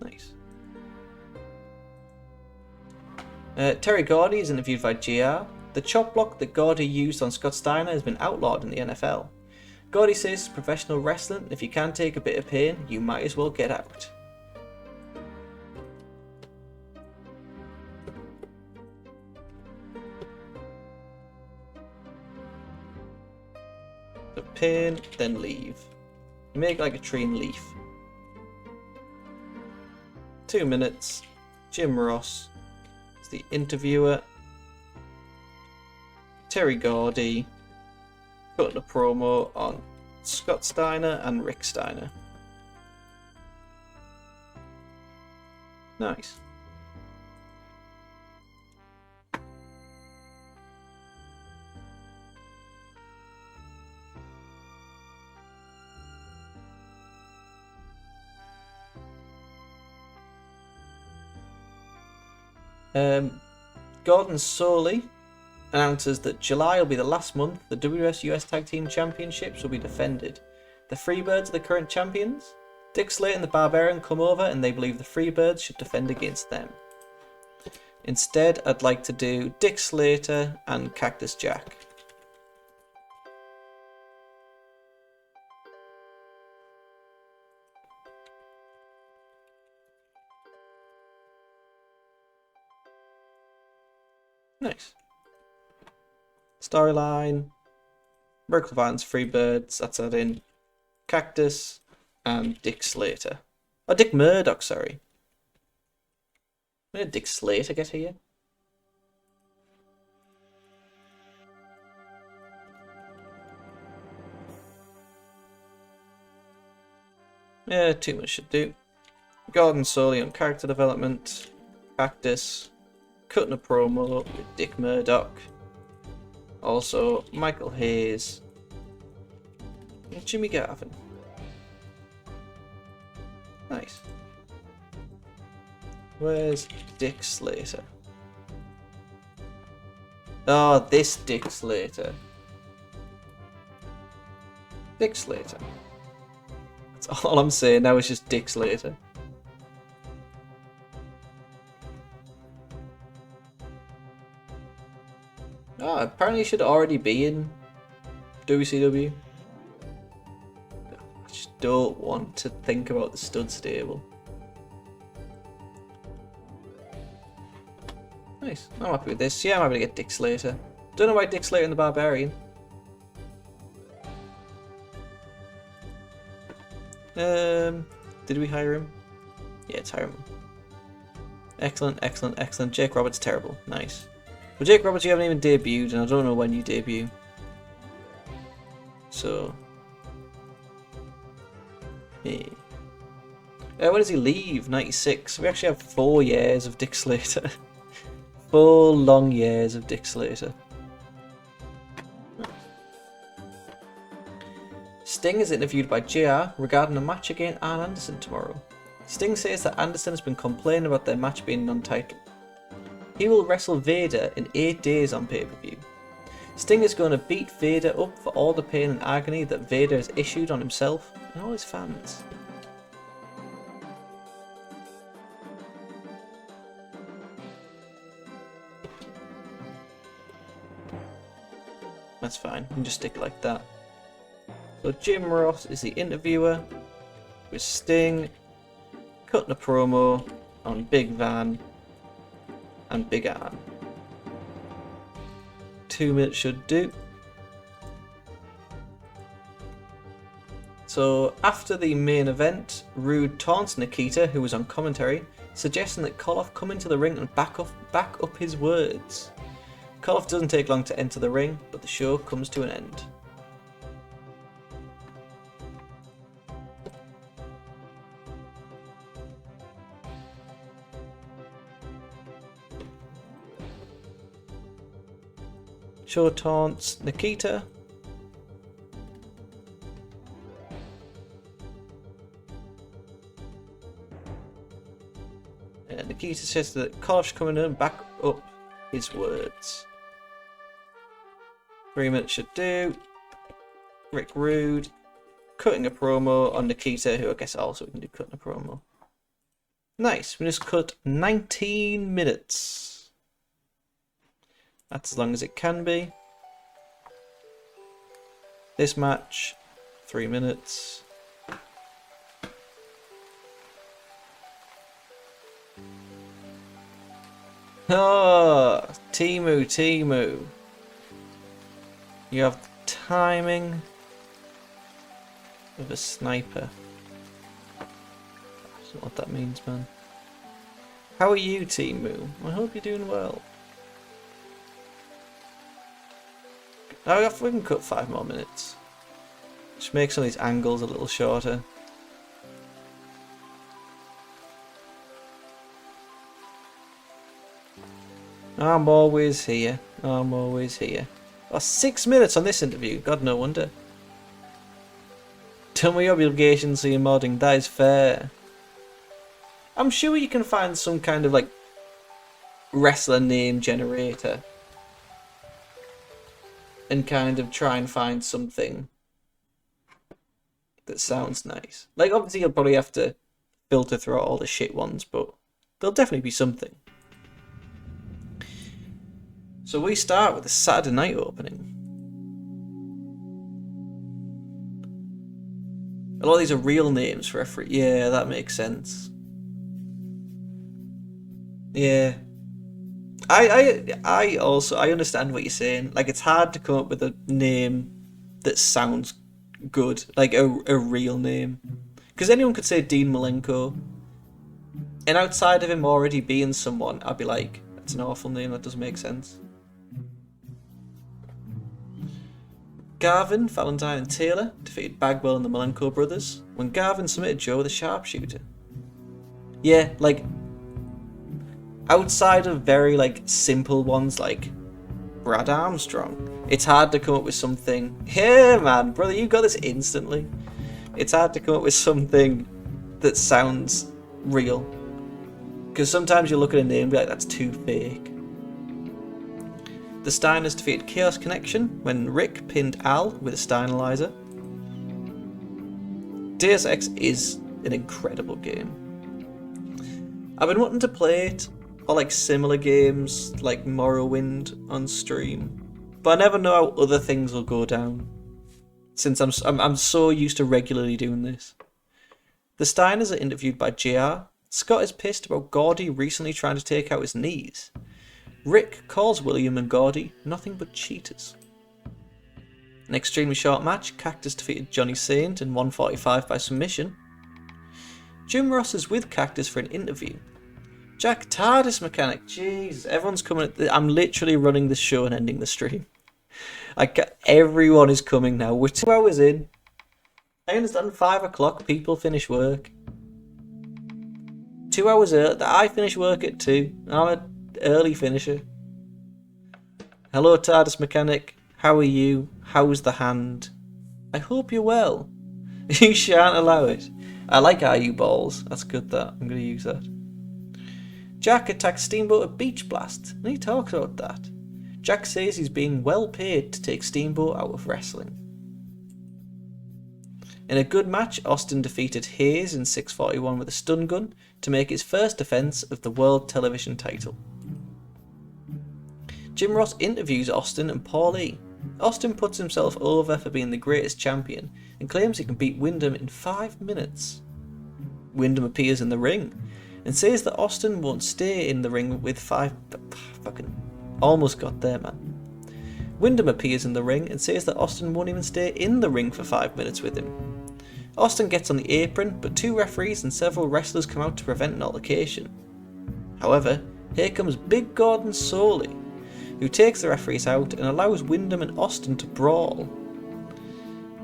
Nice. Terry Gordy is interviewed by JR. The chop block that Gordy used on Scott Steiner has been outlawed in the NFL. Gordy says it's professional wrestling, and if you can't take a bit of pain, you might as well get out. So pain, then leave. You make like a tree and leaf. 2 minutes. Jim Ross is the interviewer. Terry Gordy cutting a promo on Scott Steiner and Rick Steiner. Nice. Gordon Soley announces that July will be the last month the WWS US Tag Team Championships will be defended. The Freebirds are the current champions. Dick Slater and the Barbarian come over and they believe the Freebirds should defend against them. Instead, I'd like to do Dick Slater and Cactus Jack. Nice. Storyline. Miracle Vines, Freebirds, that's that in. Cactus and Dick Slater. Oh, Dick Murdoch, sorry. When did Dick Slater get here? Yeah, 2 minutes should do. Gordon Soley on character development. Cactus. Cutting a promo with Dick Murdoch. Also, Michael Hayes. And Jimmy Garvin. Nice. Where's Dick Slater? Oh, this Dick Slater. Dick Slater. That's all I'm saying now is just Dick Slater. Oh, apparently should already be in WCW. I just don't want to think about the stud stable. Nice. I'm happy with this. Yeah, I'm happy to get Dick Slater. Don't know why Dick Slater and the Barbarian. Did we hire him? Yeah, it's hire him. Excellent, excellent, excellent. Jake Roberts, terrible. Nice. Well, Jake Roberts, you haven't even debuted, and I don't know when you debut. So... yeah. When does he leave? 96. We actually have 4 years of Dick Slater. 4 long years of Dick Slater. Sting is interviewed by JR regarding a match against Arn Anderson tomorrow. Sting says that Anderson has been complaining about their match being non-title. He will wrestle Vader in 8 days on pay-per-view. Sting is going to beat Vader up for all the pain and agony that Vader has issued on himself and all his fans. That's fine, we can just stick it like that. So Jim Ross is the interviewer, with Sting cutting a promo on Big Van and Big Arn. 2 minutes should do. So after the main event, Rude taunts Nikita, who was on commentary, suggesting that Koloff come into the ring and back up his words. Koloff doesn't take long to enter the ring, but the show comes to an end. Show taunts Nikita. And Nikita says that Koloff's coming in and back up his words. 3 minutes should do. Rick Rude cutting a promo on Nikita, who I guess also can do cutting a promo. Nice, we just cut 19 minutes. That's as long as it can be. This match, 3 minutes. Oh, Timu. You have timing of a sniper. I don't know what that means, man. How are you, Timu? I hope you're doing well. Now we can cut 5 more minutes. Just make some of these angles a little shorter. I'm always here. I'm always here. Oh, 6 minutes on this interview. God, no wonder. Tell me your obligations so you're modding. That is fair. I'm sure you can find some kind of like wrestler name generator and kind of try and find something that sounds nice. Like, obviously you'll probably have to filter through all the shit ones, but there'll definitely be something. So we start with the Saturday night opening. A lot of these are real names for referee. Yeah, that makes sense. Yeah. I also understand what you're saying. Like, it's hard to come up with a name that sounds good, like a real name. Because anyone could say Dean Malenko, and outside of him already being someone, I'd be like, that's an awful name, that doesn't make sense. Garvin, Valentine and Taylor defeated Bagwell and the Malenko brothers when Garvin submitted Joe with a sharpshooter. Yeah, like, outside of very like simple ones like Brad Armstrong, it's hard to come up with something. Yeah, man, brother, you got this instantly. It's hard to come up with something that sounds real. Because sometimes you look at a name and be like, that's too fake. The Steiners defeated Chaos Connection when Rick pinned Al with a Steinalizer. Deus Ex is an incredible game. I've been wanting to play it, or like similar games like Morrowind on stream, But I never know how other things will go down, since I'm so used to regularly doing this. The Steiners are interviewed by JR. Scott is pissed about Gordy recently trying to take out his knees. Rick calls William and Gordy nothing but cheaters. An extremely short match, Cactus defeated Johnny Saint in 1:45 by submission. Jim Ross is with Cactus for an interview. Jack TARDIS mechanic, jeez, everyone's coming. I'm literally running this show and ending the stream. Everyone is coming now. We're 2 hours in. I understand 5 o'clock people finish work. 2 hours early. I finish work at 2. I'm an early finisher. Hello TARDIS mechanic. How are you? How's the hand? I hope you're well. You shan't allow it. I like IU balls. That's good that. I'm going to use that. Jack attacks Steamboat at Beach Blast, and he talks about that. Jack says he's being well paid to take Steamboat out of wrestling. In a good match, Austin defeated Hayes in 6:41 with a stun gun to make his first defence of the World Television title. Jim Ross interviews Austin and Paulie. Austin puts himself over for being the greatest champion and claims he can beat Wyndham in 5 minutes. Wyndham appears in the ring and says that Austin won't stay in the ring with 5... Fucking almost got there, man. Wyndham appears in the ring and says that Austin won't even stay in the ring for 5 minutes with him. Austin gets on the apron, but 2 referees and several wrestlers come out to prevent an altercation. However, here comes Big Gordon Soley, who takes the referees out and allows Wyndham and Austin to brawl.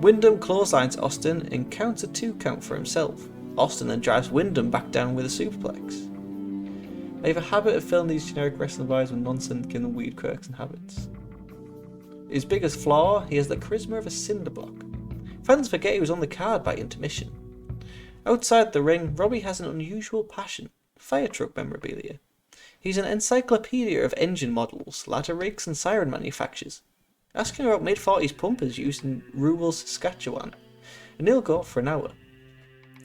Wyndham clotheslines Austin and counts a 2 count for himself. Austin then drives Wyndham back down with a superplex. I have a habit of filling these generic wrestling vibes with nonsense, giving them weird quirks and habits. His biggest flaw, he has the charisma of a cinder block. Fans forget he was on the card by intermission. Outside the ring, Robbie has an unusual passion, fire truck memorabilia. He's an encyclopedia of engine models, ladder rigs and siren manufacturers. Asking about mid-40s pumpers used in rural Saskatchewan, and he'll go for an hour.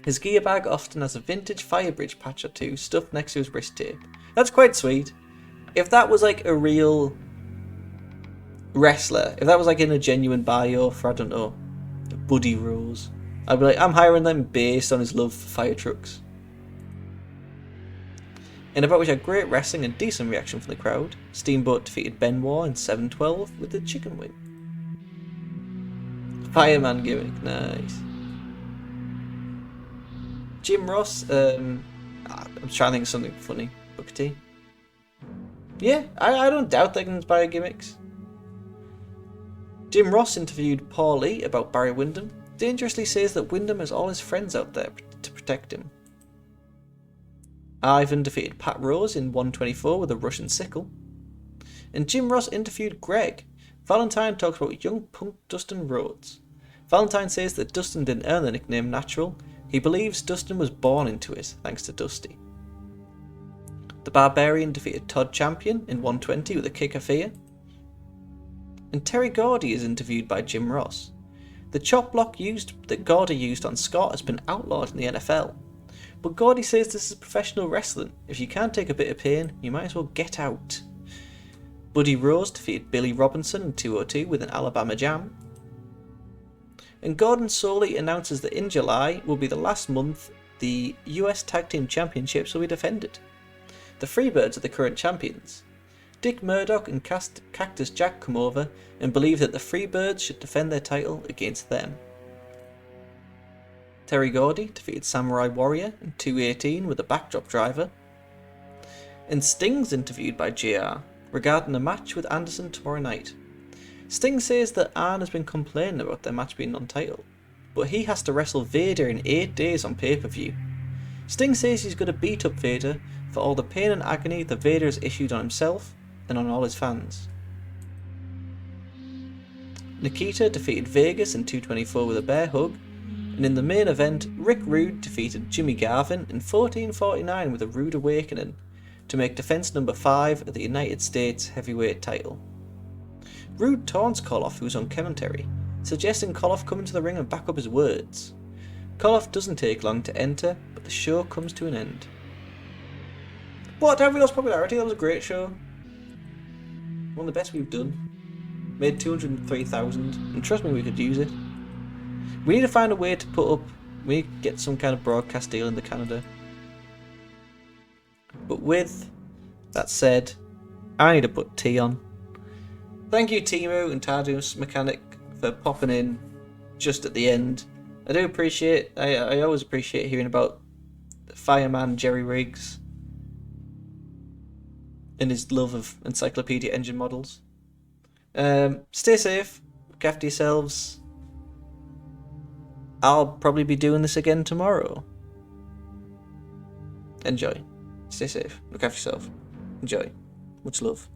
His gear bag often has a vintage fire bridge patch or 2 stuffed next to his wrist tape. That's quite sweet. If that was like a real wrestler, if that was like in a genuine bio for, I don't know, Buddy Rose, I'd be like, I'm hiring them based on his love for fire trucks. In a bout which had great wrestling and decent reaction from the crowd, Steamboat defeated Benoit in 7:12 with the chicken wing. Fireman gimmick, nice. Jim Ross, I'm trying to think of something funny. Booker T. Yeah, I don't doubt they can inspire gimmicks. Jim Ross interviewed Paulie about Barry Windham. Dangerously says that Windham has all his friends out there to protect him. Ivan defeated Pat Rose in 1:24 with a Russian sickle. And Jim Ross interviewed Greg. Valentine talks about young punk Dustin Rhodes. Valentine says that Dustin didn't earn the nickname Natural. He believes Dustin was born into it, thanks to Dusty. The Barbarian defeated Todd Champion in 1:20 with a kick of fear. And Terry Gordy is interviewed by Jim Ross. The chop block that Gordy used on Scott has been outlawed in the NFL. But Gordy says this is professional wrestling. If you can't take a bit of pain, you might as well get out. Buddy Rose defeated Billy Robinson in 2:02 with an Alabama Jam. And Gordon Soley announces that in July will be the last month the US Tag Team Championships will be defended. The Freebirds are the current champions. Dick Murdoch and Cactus Jack come over and believe that the Freebirds should defend their title against them. Terry Gordy defeated Samurai Warrior in 2:18 with a backdrop driver. And Sting's interviewed by JR regarding a match with Anderson tomorrow night. Sting says that Arn has been complaining about their match being non-title, but he has to wrestle Vader in 8 days on pay-per-view. Sting says he's going to beat up Vader for all the pain and agony that Vader has issued on himself and on all his fans. Nikita defeated Vegas in 2:24 with a bear hug, and in the main event, Rick Rude defeated Jimmy Garvin in 14:49 with a Rude Awakening to make defense number 5 of the United States heavyweight title. Rude taunts Koloff, who's on commentary, suggesting Koloff come into the ring and back up his words. Koloff doesn't take long to enter, but the show comes to an end. What? Have we lost popularity? That was a great show. One of the best we've done. Made 203,000, and trust me, we could use it. We need to find a way to put up. We need to get some kind of broadcast deal into Canada. But with that said, I need to put tea on. Thank you, Timu and Tardus Mechanic, for popping in just at the end. I do appreciate. I always appreciate hearing about Fireman Jerry Riggs and his love of Encyclopedia engine models. Stay safe. Look after yourselves. I'll probably be doing this again tomorrow. Enjoy. Stay safe. Look after yourself. Enjoy. Much love.